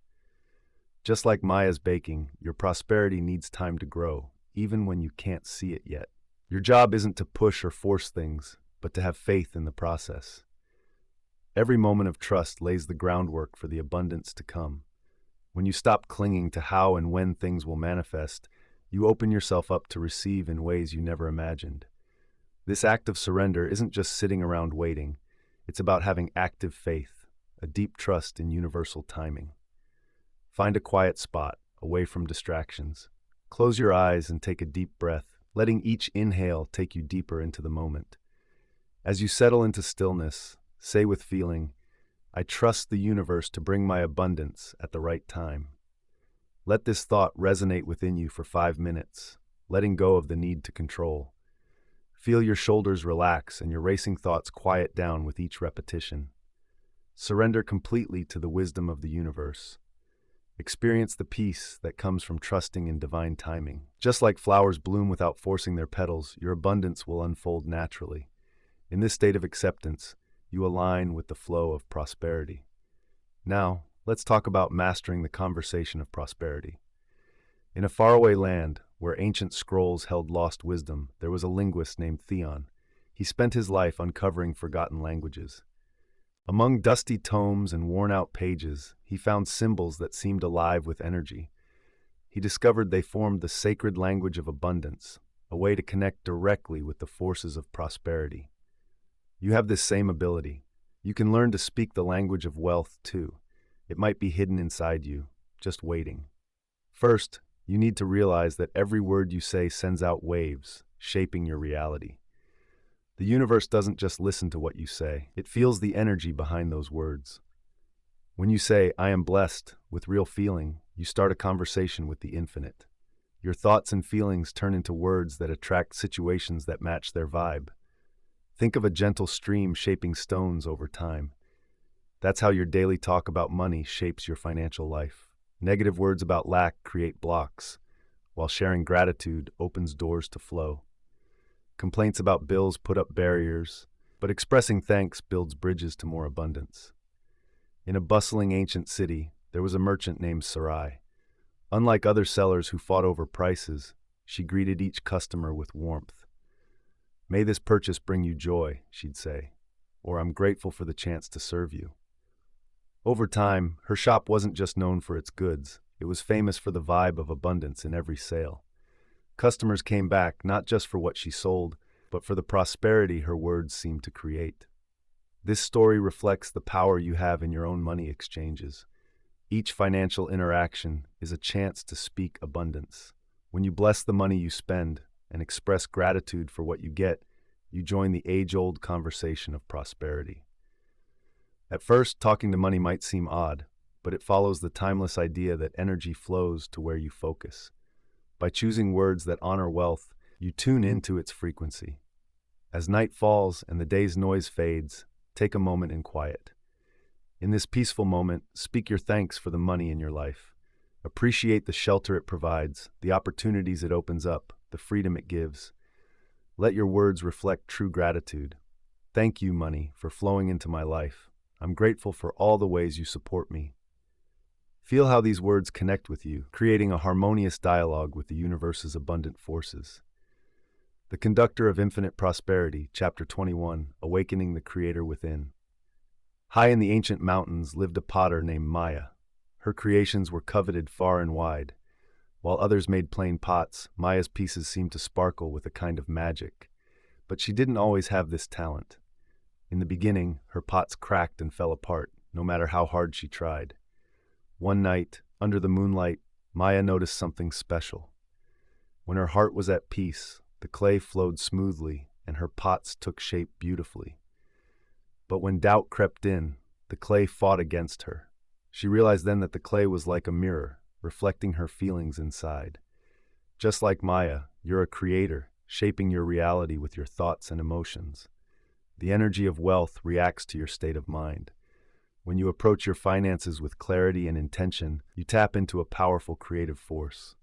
Just like Maya's baking, your prosperity needs time to grow, even when you can't see it yet. Your job isn't to push or force things, but to have faith in the process. Every moment of trust lays the groundwork for the abundance to come. When you stop clinging to how and when things will manifest, you open yourself up to receive in ways you never imagined. This act of surrender isn't just sitting around waiting. It's about having active faith, a deep trust in universal timing. Find a quiet spot, away from distractions. Close your eyes and take a deep breath, letting each inhale take you deeper into the moment. As you settle into stillness, say with feeling, "I trust the universe to bring my abundance at the right time." Let this thought resonate within you for 5 minutes, letting go of the need to control. Feel your shoulders relax and your racing thoughts quiet down with each repetition. Surrender completely to the wisdom of the universe. Experience the peace that comes from trusting in divine timing. Just like flowers bloom without forcing their petals, your abundance will unfold naturally. In this state of acceptance, you align with the flow of prosperity. Now, let's talk about mastering the conversation of prosperity. In a faraway land, where ancient scrolls held lost wisdom, there was a linguist named Theon. He spent his life uncovering forgotten languages. Among dusty tomes and worn-out pages, he found symbols that seemed alive with energy. He discovered they formed the sacred language of abundance, a way to connect directly with the forces of prosperity. You have this same ability. You can learn to speak the language of wealth, too. It might be hidden inside you, just waiting. First, you need to realize that every word you say sends out waves, shaping your reality. The universe doesn't just listen to what you say, it feels the energy behind those words. When you say, "I am blessed," with real feeling, you start a conversation with the infinite. Your thoughts and feelings turn into words that attract situations that match their vibe. Think of a gentle stream shaping stones over time. That's how your daily talk about money shapes your financial life. Negative words about lack create blocks, while sharing gratitude opens doors to flow. Complaints about bills put up barriers, but expressing thanks builds bridges to more abundance. In a bustling ancient city, there was a merchant named Sarai. Unlike other sellers who fought over prices, she greeted each customer with warmth. "May this purchase bring you joy," she'd say, or "I'm grateful for the chance to serve you." Over time, her shop wasn't just known for its goods, it was famous for the vibe of abundance in every sale. Customers came back not just for what she sold, but for the prosperity her words seemed to create. This story reflects the power you have in your own money exchanges. Each financial interaction is a chance to speak abundance. When you bless the money you spend and express gratitude for what you get, you join the age-old conversation of prosperity. At first, talking to money might seem odd, but it follows the timeless idea that energy flows to where you focus. By choosing words that honor wealth, you tune into its frequency. As night falls and the day's noise fades, take a moment in quiet. In this peaceful moment, speak your thanks for the money in your life. Appreciate the shelter it provides, the opportunities it opens up, the freedom it gives. Let your words reflect true gratitude. "Thank you, money, for flowing into my life. I'm grateful for all the ways you support me." Feel how these words connect with you, creating a harmonious dialogue with the universe's abundant forces. The Conductor of Infinite Prosperity, Chapter 21, Awakening the Creator Within. High in the ancient mountains lived a potter named Maya. Her creations were coveted far and wide. While others made plain pots, Maya's pieces seemed to sparkle with a kind of magic. But she didn't always have this talent. In the beginning, her pots cracked and fell apart, no matter how hard she tried. One night, under the moonlight, Maya noticed something special. When her heart was at peace, the clay flowed smoothly and her pots took shape beautifully. But when doubt crept in, the clay fought against her. She realized then that the clay was like a mirror, reflecting her feelings inside. Just like Maya, you're a creator, shaping your reality with your thoughts and emotions. The energy of wealth reacts to your state of mind. When you approach your finances with clarity and intention, you tap into a powerful creative force.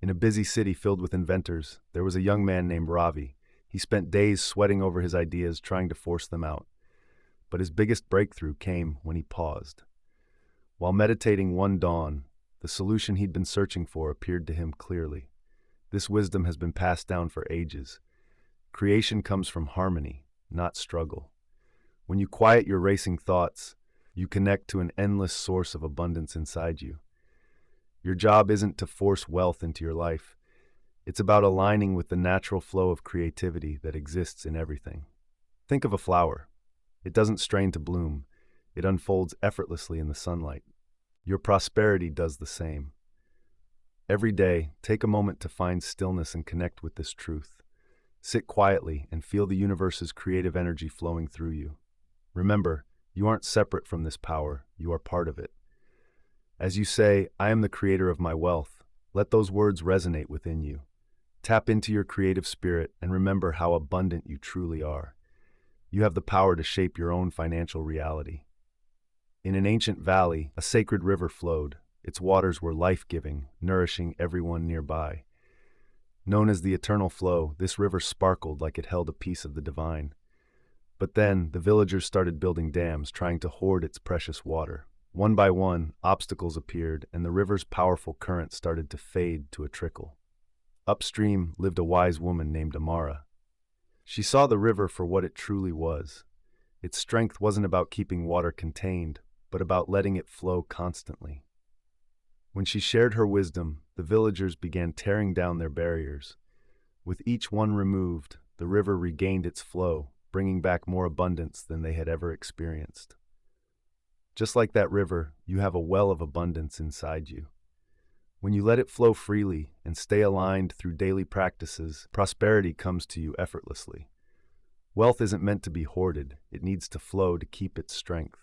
In a busy city filled with inventors, there was a young man named Ravi. He spent days sweating over his ideas, trying to force them out. But his biggest breakthrough came when he paused. While meditating one dawn, the solution he'd been searching for appeared to him clearly. This wisdom has been passed down for ages. Creation comes from harmony, not struggle. When you quiet your racing thoughts, you connect to an endless source of abundance inside you. Your job isn't to force wealth into your life. It's about aligning with the natural flow of creativity that exists in everything. Think of a flower. It doesn't strain to bloom. It unfolds effortlessly in the sunlight. Your prosperity does the same. Every day, take a moment to find stillness and connect with this truth. Sit quietly and feel the universe's creative energy flowing through you. Remember, you aren't separate from this power, you are part of it. As you say, "I am the creator of my wealth," let those words resonate within you. Tap into your creative spirit and remember how abundant you truly are. You have the power to shape your own financial reality. In an ancient valley, a sacred river flowed. Its waters were life-giving, nourishing everyone nearby. Known as the eternal flow, this river sparkled like it held a piece of the divine. But then, the villagers started building dams, trying to hoard its precious water. One by one, obstacles appeared, and the river's powerful current started to fade to a trickle. Upstream lived a wise woman named Amara. She saw the river for what it truly was. Its strength wasn't about keeping water contained, but about letting it flow constantly. When she shared her wisdom, the villagers began tearing down their barriers. With each one removed, the river regained its flow, bringing back more abundance than they had ever experienced. Just like that river, you have a well of abundance inside you. When you let it flow freely and stay aligned through daily practices, prosperity comes to you effortlessly. Wealth isn't meant to be hoarded, it needs to flow to keep its strength.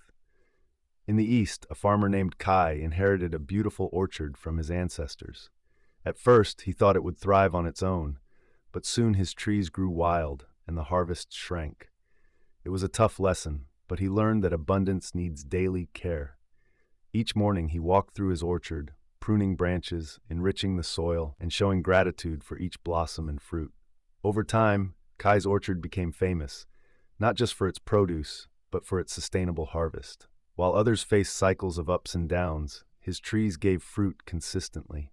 In the East, a farmer named Kai inherited a beautiful orchard from his ancestors. At first, he thought it would thrive on its own, but soon his trees grew wild and the harvest shrank. It was a tough lesson, but he learned that abundance needs daily care. Each morning he walked through his orchard, pruning branches, enriching the soil, and showing gratitude for each blossom and fruit. Over time, Kai's orchard became famous, not just for its produce, but for its sustainable harvest. While others faced cycles of ups and downs, his trees gave fruit consistently.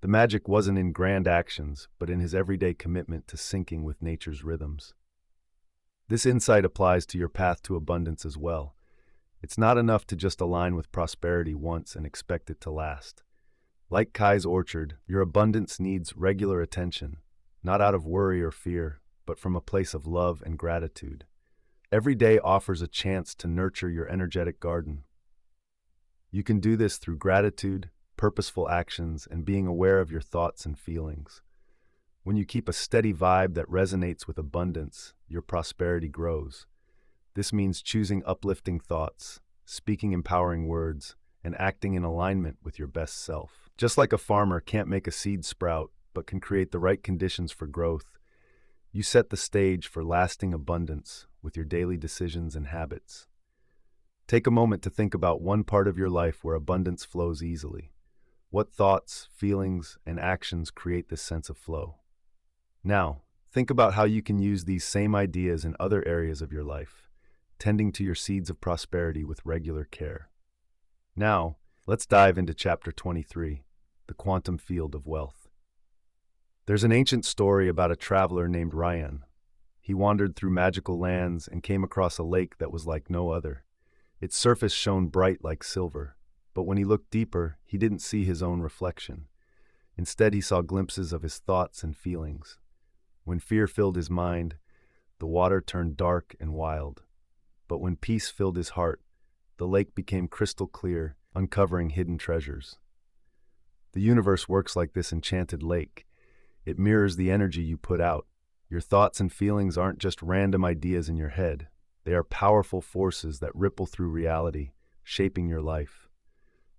The magic wasn't in grand actions, but in his everyday commitment to syncing with nature's rhythms. This insight applies to your path to abundance as well. It's not enough to just align with prosperity once and expect it to last. Like Kai's orchard, your abundance needs regular attention, not out of worry or fear, but from a place of love and gratitude. Every day offers a chance to nurture your energetic garden. You can do this through gratitude, purposeful actions, and being aware of your thoughts and feelings. When you keep a steady vibe that resonates with abundance, your prosperity grows. This means choosing uplifting thoughts, speaking empowering words, and acting in alignment with your best self. Just like a farmer can't make a seed sprout, but can create the right conditions for growth, you set the stage for lasting abundance with your daily decisions and habits. Take a moment to think about one part of your life where abundance flows easily. What thoughts, feelings, and actions create this sense of flow? Now, think about how you can use these same ideas in other areas of your life, tending to your seeds of prosperity with regular care. Now, let's dive into Chapter 23, the quantum field of wealth. There's an ancient story about a traveler named Ryan. He wandered through magical lands and came across a lake that was like no other. Its surface shone bright like silver, but when he looked deeper, he didn't see his own reflection. Instead, he saw glimpses of his thoughts and feelings. When fear filled his mind, the water turned dark and wild. But when peace filled his heart, the lake became crystal clear, uncovering hidden treasures. The universe works like this enchanted lake. It mirrors the energy you put out. Your thoughts and feelings aren't just random ideas in your head. They are powerful forces that ripple through reality, shaping your life.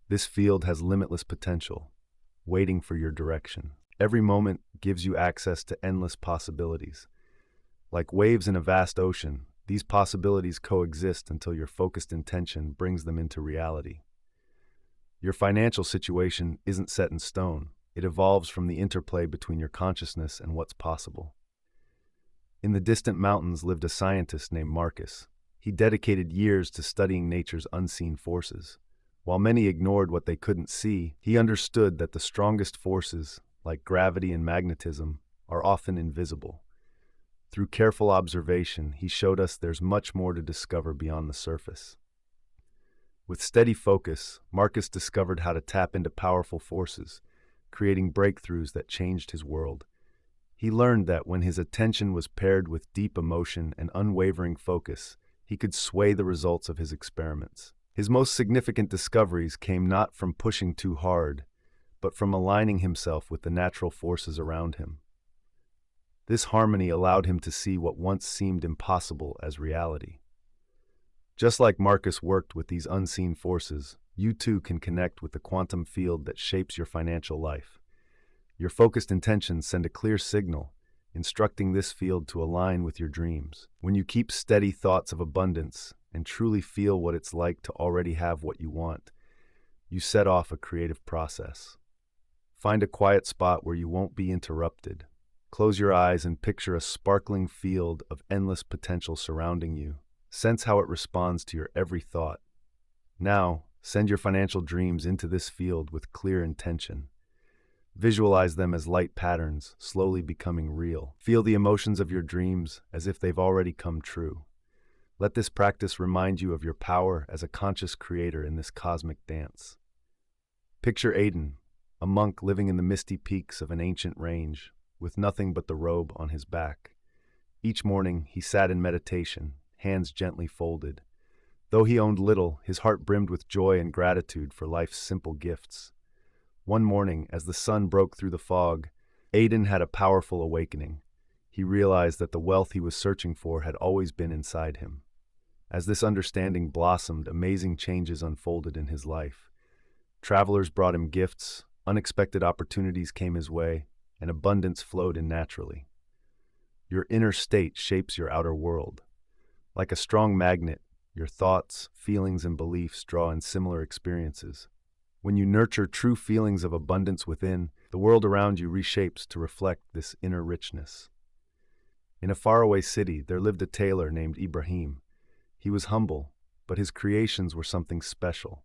This field has limitless potential, waiting for your direction. Every moment gives you access to endless possibilities. Like waves in a vast ocean, these possibilities coexist until your focused intention brings them into reality. Your financial situation isn't set in stone. It evolves from the interplay between your consciousness and what's possible. In the distant mountains lived a scientist named Marcus. He dedicated years to studying nature's unseen forces. While many ignored what they couldn't see, he understood that the strongest forces, like gravity and magnetism, are often invisible. Through careful observation, he showed us there's much more to discover beyond the surface. With steady focus, Marcus discovered how to tap into powerful forces, creating breakthroughs that changed his world. He learned that when his attention was paired with deep emotion and unwavering focus, he could sway the results of his experiments. His most significant discoveries came not from pushing too hard, but from aligning himself with the natural forces around him. This harmony allowed him to see what once seemed impossible as reality. Just like Marcus worked with these unseen forces, you too can connect with the quantum field that shapes your financial life. Your focused intentions send a clear signal, instructing this field to align with your dreams. When you keep steady thoughts of abundance and truly feel what it's like to already have what you want, you set off a creative process. Find a quiet spot where you won't be interrupted. Close your eyes and picture a sparkling field of endless potential surrounding you. Sense how it responds to your every thought. Now, send your financial dreams into this field with clear intention. Visualize them as light patterns, slowly becoming real. Feel the emotions of your dreams as if they've already come true. Let this practice remind you of your power as a conscious creator in this cosmic dance. Picture Aiden, a monk living in the misty peaks of an ancient range, with nothing but the robe on his back. Each morning, he sat in meditation, hands gently folded. Though he owned little, his heart brimmed with joy and gratitude for life's simple gifts. One morning, as the sun broke through the fog, Aiden had a powerful awakening. He realized that the wealth he was searching for had always been inside him. As this understanding blossomed, amazing changes unfolded in his life. Travelers brought him gifts, unexpected opportunities came his way, and abundance flowed in naturally. Your inner state shapes your outer world. Like a strong magnet, your thoughts, feelings, and beliefs draw in similar experiences. When you nurture true feelings of abundance within, the world around you reshapes to reflect this inner richness. In a faraway city, there lived a tailor named Ibrahim. He was humble, but his creations were something special.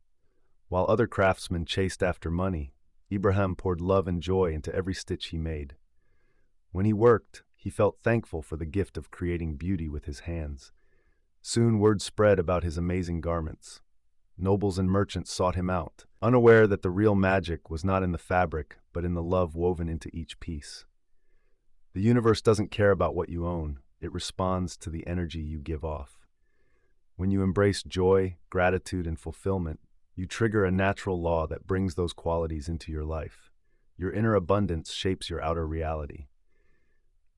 While other craftsmen chased after money, Ibrahim poured love and joy into every stitch he made. When he worked, he felt thankful for the gift of creating beauty with his hands. Soon word spread about his amazing garments. Nobles and merchants sought him out, unaware that the real magic was not in the fabric, but in the love woven into each piece. The universe doesn't care about what you own, it responds to the energy you give off. When you embrace joy, gratitude, and fulfillment, you trigger a natural law that brings those qualities into your life. Your inner abundance shapes your outer reality.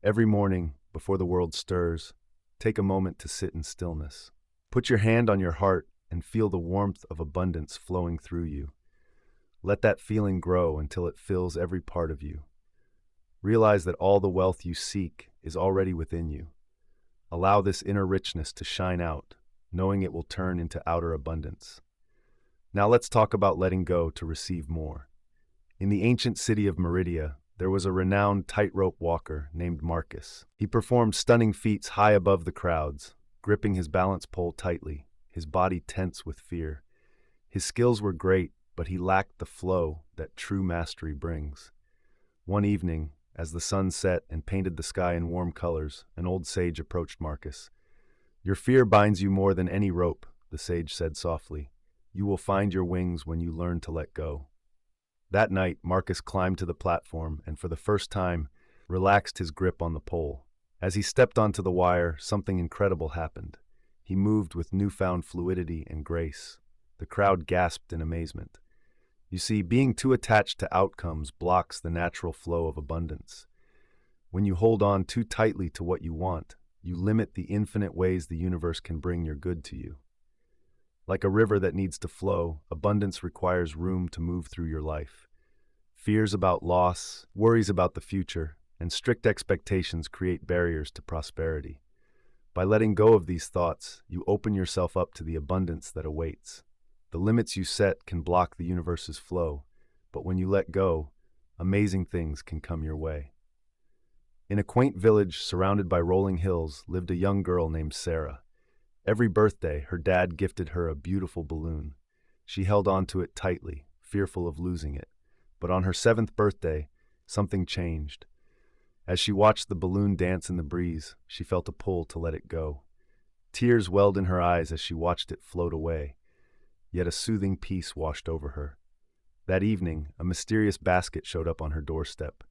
Every morning, before the world stirs, take a moment to sit in stillness. Put your hand on your heart and feel the warmth of abundance flowing through you. Let that feeling grow until it fills every part of you. Realize that all the wealth you seek is already within you. Allow this inner richness to shine out, knowing it will turn into outer abundance. Now let's talk about letting go to receive more. In the ancient city of Meridia, there was a renowned tightrope walker named Marcus. He performed stunning feats high above the crowds, gripping his balance pole tightly, his body tense with fear. His skills were great, but he lacked the flow that true mastery brings. One evening, as the sun set and painted the sky in warm colors, an old sage approached Marcus. "Your fear binds you more than any rope," the sage said softly. "You will find your wings when you learn to let go." That night, Marcus climbed to the platform and, for the first time, relaxed his grip on the pole. As he stepped onto the wire, something incredible happened. He moved with newfound fluidity and grace. The crowd gasped in amazement. You see, being too attached to outcomes blocks the natural flow of abundance. When you hold on too tightly to what you want, you limit the infinite ways the universe can bring your good to you. Like a river that needs to flow, abundance requires room to move through your life. Fears about loss, worries about the future, and strict expectations create barriers to prosperity. By letting go of these thoughts, you open yourself up to the abundance that awaits. The limits you set can block the universe's flow, but when you let go, amazing things can come your way. In a quaint village surrounded by rolling hills lived a young girl named Sarah. Every birthday, her dad gifted her a beautiful balloon. She held on to it tightly, fearful of losing it. But on her 7th birthday, something changed. As she watched the balloon dance in the breeze, she felt a pull to let it go. Tears welled in her eyes as she watched it float away. Yet a soothing peace washed over her. That evening, a mysterious basket showed up on her doorstep.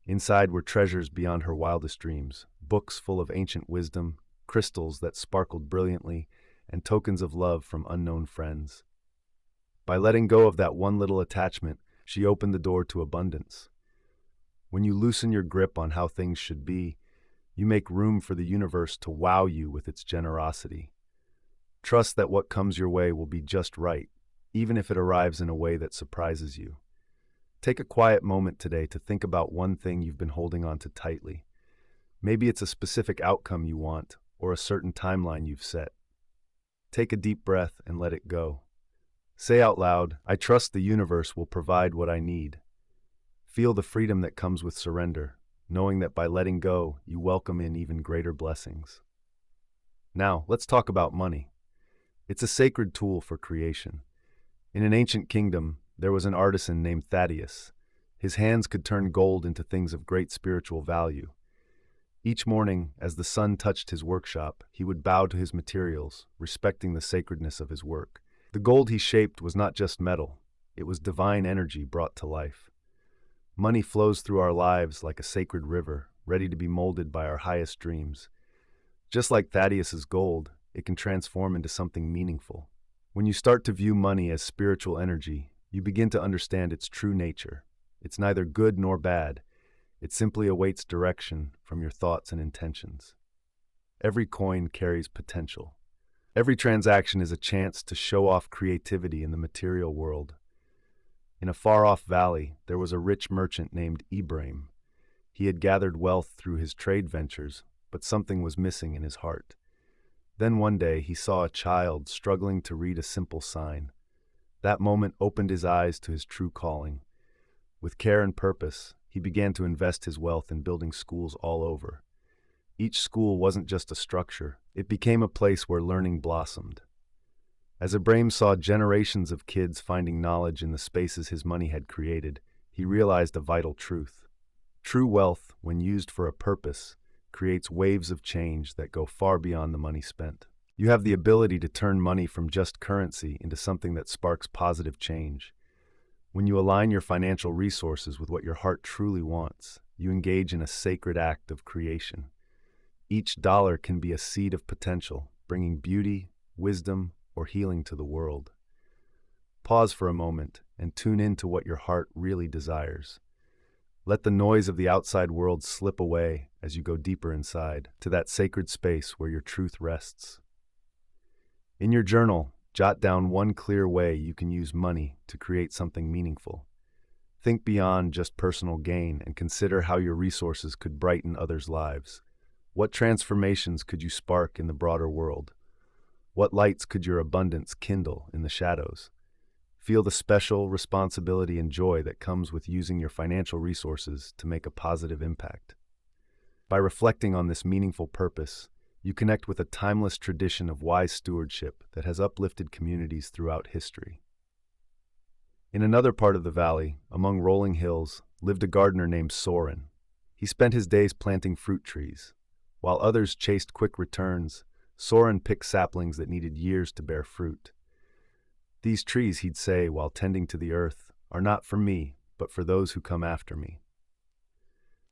Inside were treasures beyond her wildest dreams, books full of ancient wisdom, crystals that sparkled brilliantly, and tokens of love from unknown friends. By letting go of that one little attachment, she opened the door to abundance. When you loosen your grip on how things should be, you make room for the universe to wow you with its generosity. Trust that what comes your way will be just right, even if it arrives in a way that surprises you. Take a quiet moment today to think about one thing you've been holding on to tightly. Maybe it's a specific outcome you want, or a certain timeline you've set. Take a deep breath and let it go. Say out loud, "I trust the universe will provide what I need." Feel the freedom that comes with surrender, knowing that by letting go, you welcome in even greater blessings. Now, let's talk about money. It's a sacred tool for creation. In an ancient kingdom, there was an artisan named Thaddeus. His hands could turn gold into things of great spiritual value. Each morning, as the sun touched his workshop, he would bow to his materials, respecting the sacredness of his work. The gold he shaped was not just metal, it was divine energy brought to life. Money flows through our lives like a sacred river, ready to be molded by our highest dreams. Just like Thaddeus's gold, it can transform into something meaningful. When you start to view money as spiritual energy, you begin to understand its true nature. It's neither good nor bad. It simply awaits direction from your thoughts and intentions. Every coin carries potential. Every transaction is a chance to show off creativity in the material world. In a far-off valley, there was a rich merchant named Ibrahim. He had gathered wealth through his trade ventures, but something was missing in his heart. Then one day he saw a child struggling to read a simple sign. That moment opened his eyes to his true calling. With care and purpose, he began to invest his wealth in building schools all over. Each school wasn't just a structure, it became a place where learning blossomed. As Ibrahim saw generations of kids finding knowledge in the spaces his money had created, he realized a vital truth. True wealth, when used for a purpose, creates waves of change that go far beyond the money spent. You have the ability to turn money from just currency into something that sparks positive change. When you align your financial resources with what your heart truly wants, you engage in a sacred act of creation. Each dollar can be a seed of potential, bringing beauty, wisdom, or healing to the world. Pause for a moment and tune into what your heart really desires. Let the noise of the outside world slip away as you go deeper inside, to that sacred space where your truth rests. In your journal, jot down one clear way you can use money to create something meaningful. Think beyond just personal gain and consider how your resources could brighten others' lives. What transformations could you spark in the broader world? What lights could your abundance kindle in the shadows? Feel the special responsibility and joy that comes with using your financial resources to make a positive impact. By reflecting on this meaningful purpose, you connect with a timeless tradition of wise stewardship that has uplifted communities throughout history. In another part of the valley, among rolling hills, lived a gardener named Soren. He spent his days planting fruit trees. While others chased quick returns, Soren picked saplings that needed years to bear fruit. "These trees," he'd say while tending to the earth, "are not for me, but for those who come after me.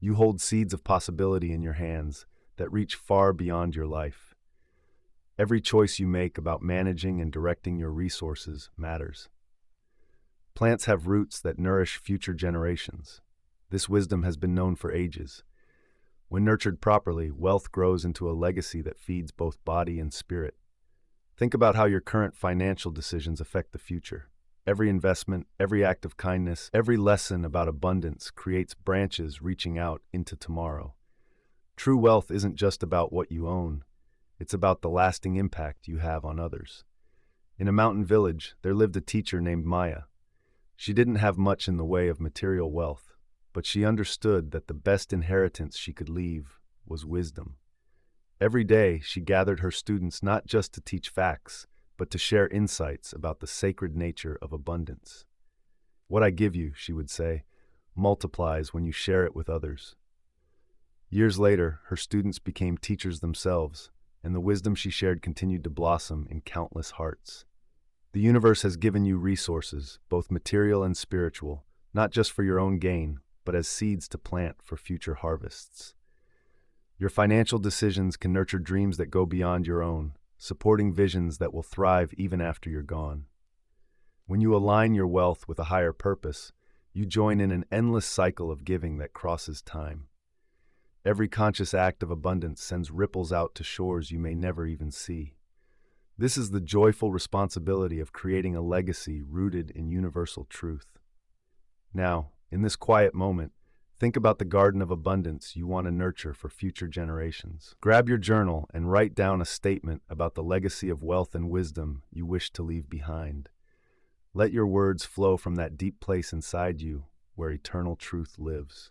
You hold seeds of possibility in your hands that reach far beyond your life. Every choice you make about managing and directing your resources matters. Plants have roots that nourish future generations. This wisdom has been known for ages. When nurtured properly, wealth grows into a legacy that feeds both body and spirit. Think about how your current financial decisions affect the future. Every investment, every act of kindness, every lesson about abundance creates branches reaching out into tomorrow. True wealth isn't just about what you own. It's about the lasting impact you have on others. In a mountain village, there lived a teacher named Maya. She didn't have much in the way of material wealth, but she understood that the best inheritance she could leave was wisdom. Every day, she gathered her students not just to teach facts, but to share insights about the sacred nature of abundance. What I give you, she would say, multiplies when you share it with others. Years later, her students became teachers themselves, and the wisdom she shared continued to blossom in countless hearts. The universe has given you resources, both material and spiritual, not just for your own gain, but as seeds to plant for future harvests. Your financial decisions can nurture dreams that go beyond your own, supporting visions that will thrive even after you're gone. When you align your wealth with a higher purpose, you join in an endless cycle of giving that crosses time. Every conscious act of abundance sends ripples out to shores you may never even see. This is the joyful responsibility of creating a legacy rooted in universal truth. Now, in this quiet moment, think about the garden of abundance you want to nurture for future generations. Grab your journal and write down a statement about the legacy of wealth and wisdom you wish to leave behind. Let your words flow from that deep place inside you where eternal truth lives.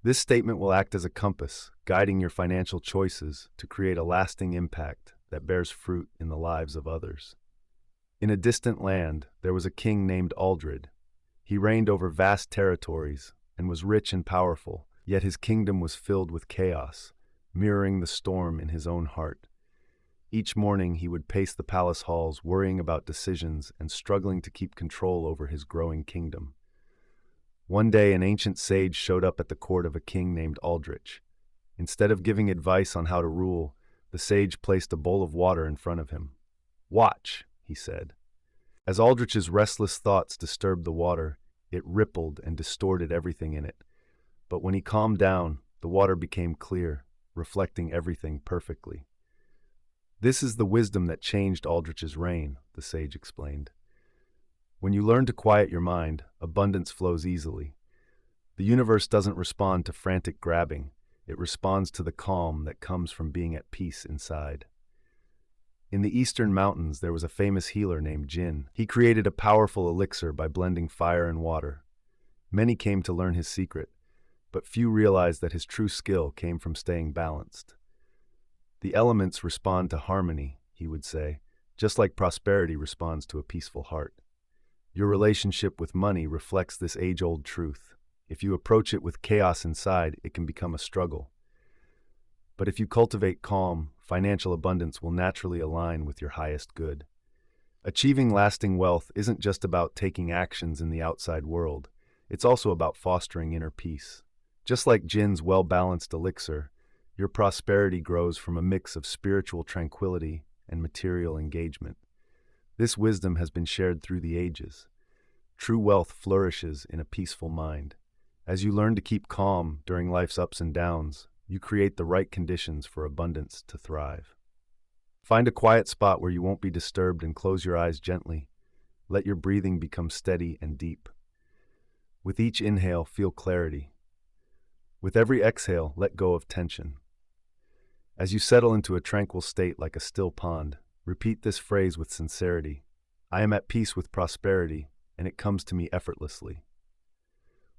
This statement will act as a compass, guiding your financial choices to create a lasting impact that bears fruit in the lives of others. In a distant land, there was a king named Aldred. He reigned over vast territories and was rich and powerful, yet his kingdom was filled with chaos, mirroring the storm in his own heart. Each morning he would pace the palace halls, worrying about decisions and struggling to keep control over his growing kingdom. One day an ancient sage showed up at the court of a king named Aldrich. Instead of giving advice on how to rule, the sage placed a bowl of water in front of him. "Watch," he said. As Aldrich's restless thoughts disturbed the water, it rippled and distorted everything in it. But when he calmed down, the water became clear, reflecting everything perfectly. "This is the wisdom that changed Aldrich's reign," the sage explained. When you learn to quiet your mind, abundance flows easily. The universe doesn't respond to frantic grabbing. It responds to the calm that comes from being at peace inside. In the eastern mountains, there was a famous healer named Jin. He created a powerful elixir by blending fire and water. Many came to learn his secret, but few realized that his true skill came from staying balanced. "The elements respond to harmony," he would say, just like prosperity responds to a peaceful heart. Your relationship with money reflects this age-old truth. If you approach it with chaos inside, it can become a struggle. But if you cultivate calm, financial abundance will naturally align with your highest good. Achieving lasting wealth isn't just about taking actions in the outside world. It's also about fostering inner peace. Just like Jin's well-balanced elixir, your prosperity grows from a mix of spiritual tranquility and material engagement. This wisdom has been shared through the ages. True wealth flourishes in a peaceful mind. As you learn to keep calm during life's ups and downs, you create the right conditions for abundance to thrive. Find a quiet spot where you won't be disturbed and close your eyes gently. Let your breathing become steady and deep. With each inhale, feel clarity. With every exhale, let go of tension. As you settle into a tranquil state like a still pond, repeat this phrase with sincerity. I am at peace with prosperity, and it comes to me effortlessly.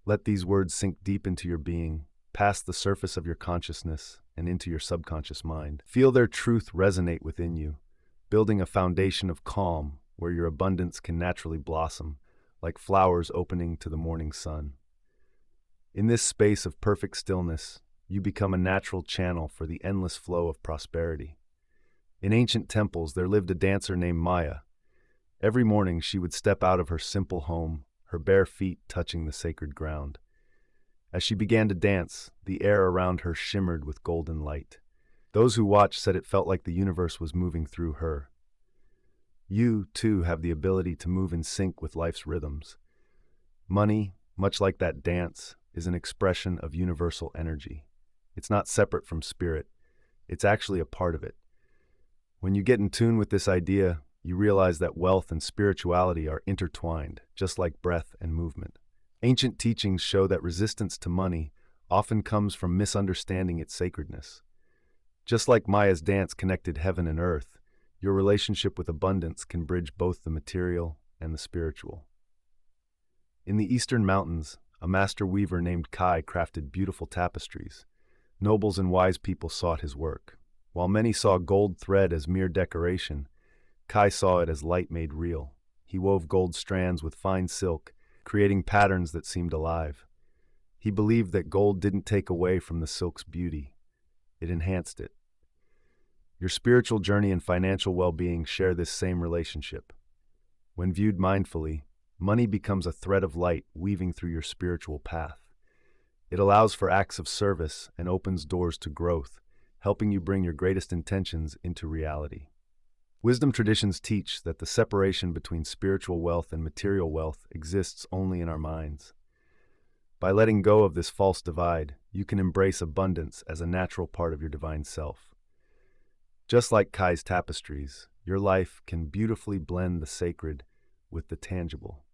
Let these words sink deep into your being, past the surface of your consciousness and into your subconscious mind. Feel their truth resonate within you, building a foundation of calm where your abundance can naturally blossom, like flowers opening to the morning sun. In this space of perfect stillness, you become a natural channel for the endless flow of prosperity. In ancient temples, there lived a dancer named Maya. Every morning, she would step out of her simple home, her bare feet touching the sacred ground. As she began to dance, the air around her shimmered with golden light. Those who watched said it felt like the universe was moving through her. You, too, have the ability to move in sync with life's rhythms. Money, much like that dance, is an expression of universal energy. It's not separate from spirit. It's actually a part of it. When you get in tune with this idea, you realize that wealth and spirituality are intertwined, just like breath and movement. Ancient teachings show that resistance to money often comes from misunderstanding its sacredness. Just like Maya's dance connected heaven and earth, your relationship with abundance can bridge both the material and the spiritual. In the eastern mountains, a master weaver named Kai crafted beautiful tapestries. Nobles and wise people sought his work. While many saw gold thread as mere decoration, Kai saw it as light made real. He wove gold strands with fine silk, creating patterns that seemed alive. He believed that gold didn't take away from the silk's beauty. It enhanced it. Your spiritual journey and financial well-being share this same relationship. When viewed mindfully, money becomes a thread of light weaving through your spiritual path. It allows for acts of service and opens doors to growth, helping you bring your greatest intentions into reality. Wisdom traditions teach that the separation between spiritual wealth and material wealth exists only in our minds. By letting go of this false divide, you can embrace abundance as a natural part of your divine self. Just like Kai's tapestries, your life can beautifully blend the sacred with the tangible.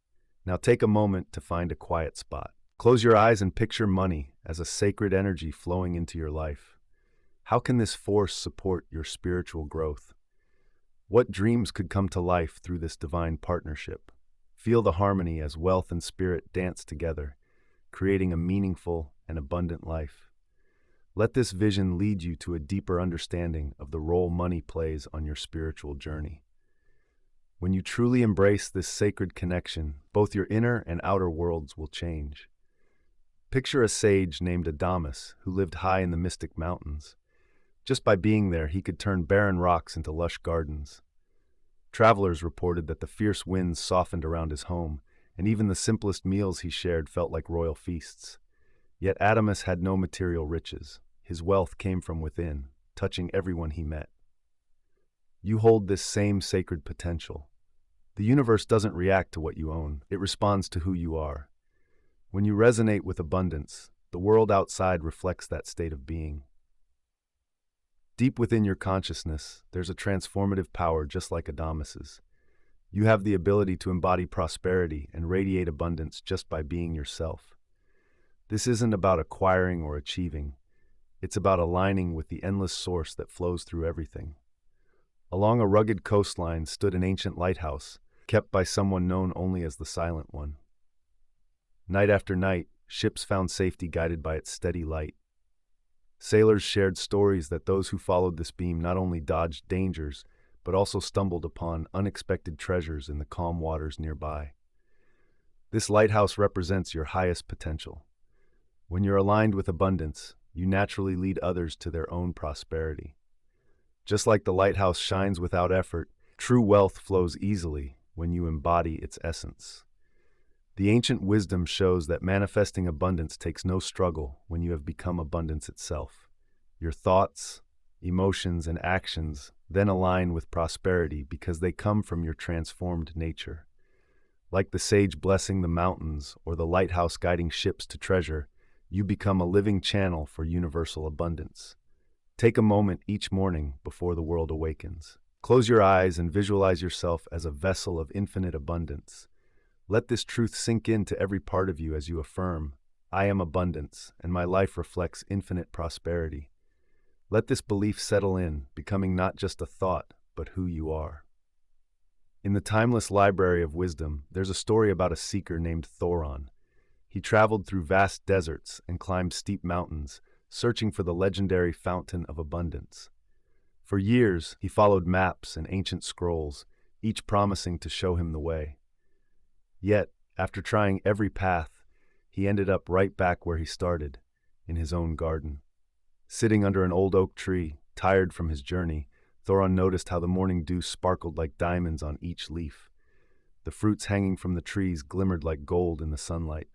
Now take a moment to find a quiet spot. Close your eyes and picture money as a sacred energy flowing into your life. How can this force support your spiritual growth? What dreams could come to life through this divine partnership? Feel the harmony as wealth and spirit dance together, creating a meaningful and abundant life. Let this vision lead you to a deeper understanding of the role money plays on your spiritual journey. When you truly embrace this sacred connection, both your inner and outer worlds will change. Picture a sage named Adamus who lived high in the mystic mountains. Just by being there, he could turn barren rocks into lush gardens. Travelers reported that the fierce winds softened around his home, and even the simplest meals he shared felt like royal feasts. Yet Adamus had no material riches. His wealth came from within, touching everyone he met. You hold this same sacred potential. The universe doesn't react to what you own, it responds to who you are. When you resonate with abundance, the world outside reflects that state of being. Deep within your consciousness, there's a transformative power just like Adamus's. You have the ability to embody prosperity and radiate abundance just by being yourself. This isn't about acquiring or achieving. It's about aligning with the endless source that flows through everything. Along a rugged coastline stood an ancient lighthouse, kept by someone known only as the Silent One. Night after night, ships found safety guided by its steady light. Sailors shared stories that those who followed this beam not only dodged dangers, but also stumbled upon unexpected treasures in the calm waters nearby. This lighthouse represents your highest potential. When you're aligned with abundance, you naturally lead others to their own prosperity. Just like the lighthouse shines without effort, true wealth flows easily when you embody its essence. The ancient wisdom shows that manifesting abundance takes no struggle when you have become abundance itself. Your thoughts, emotions, and actions then align with prosperity because they come from your transformed nature. Like the sage blessing the mountains or the lighthouse guiding ships to treasure, you become a living channel for universal abundance. Take a moment each morning before the world awakens. Close your eyes and visualize yourself as a vessel of infinite abundance. Let this truth sink into every part of you as you affirm, I am abundance, and my life reflects infinite prosperity. Let this belief settle in, becoming not just a thought, but who you are. In the timeless library of wisdom, there's a story about a seeker named Thoron. He traveled through vast deserts and climbed steep mountains, searching for the legendary fountain of abundance. For years, he followed maps and ancient scrolls, each promising to show him the way. Yet, after trying every path, he ended up right back where he started, in his own garden. Sitting under an old oak tree, tired from his journey, Thoron noticed how the morning dew sparkled like diamonds on each leaf. The fruits hanging from the trees glimmered like gold in the sunlight.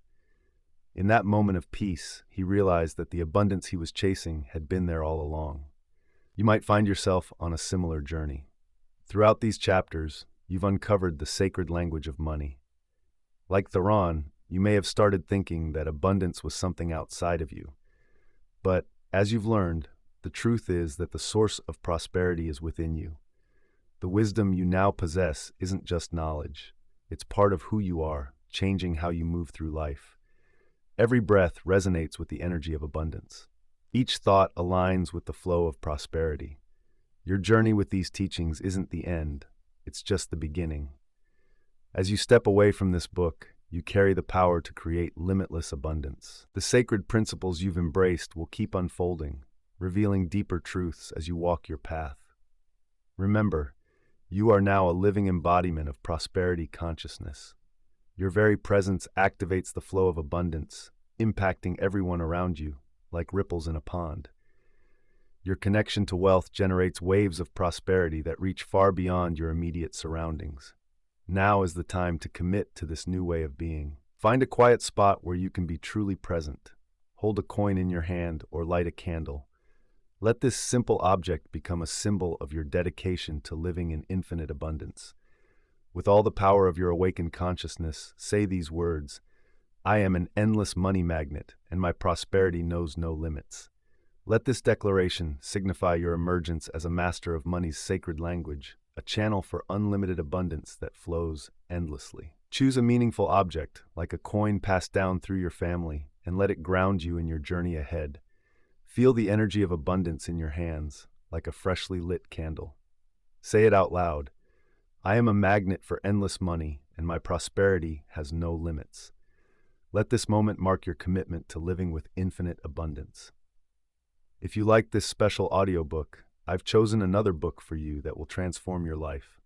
In that moment of peace, he realized that the abundance he was chasing had been there all along. You might find yourself on a similar journey. Throughout these chapters, you've uncovered the sacred language of money. Like Theron, you may have started thinking that abundance was something outside of you. But, as you've learned, the truth is that the source of prosperity is within you. The wisdom you now possess isn't just knowledge. It's part of who you are, changing how you move through life. Every breath resonates with the energy of abundance. Each thought aligns with the flow of prosperity. Your journey with these teachings isn't the end, it's just the beginning. As you step away from this book, you carry the power to create limitless abundance. The sacred principles you've embraced will keep unfolding, revealing deeper truths as you walk your path. Remember, you are now a living embodiment of prosperity consciousness. Your very presence activates the flow of abundance, impacting everyone around you, like ripples in a pond. Your connection to wealth generates waves of prosperity that reach far beyond your immediate surroundings. Now is the time to commit to this new way of being. Find a quiet spot where you can be truly present. Hold a coin in your hand or light a candle. Let this simple object become a symbol of your dedication to living in infinite abundance. With all the power of your awakened consciousness, say these words: I am an endless money magnet, and my prosperity knows no limits. Let this declaration signify your emergence as a master of money's sacred language, a channel for unlimited abundance that flows endlessly. Choose a meaningful object, like a coin passed down through your family, and let it ground you in your journey ahead. Feel the energy of abundance in your hands, like a freshly lit candle. Say it out loud: I am a magnet for endless money, and my prosperity has no limits. Let this moment mark your commitment to living with infinite abundance. If you like this special audiobook, I've chosen another book for you that will transform your life.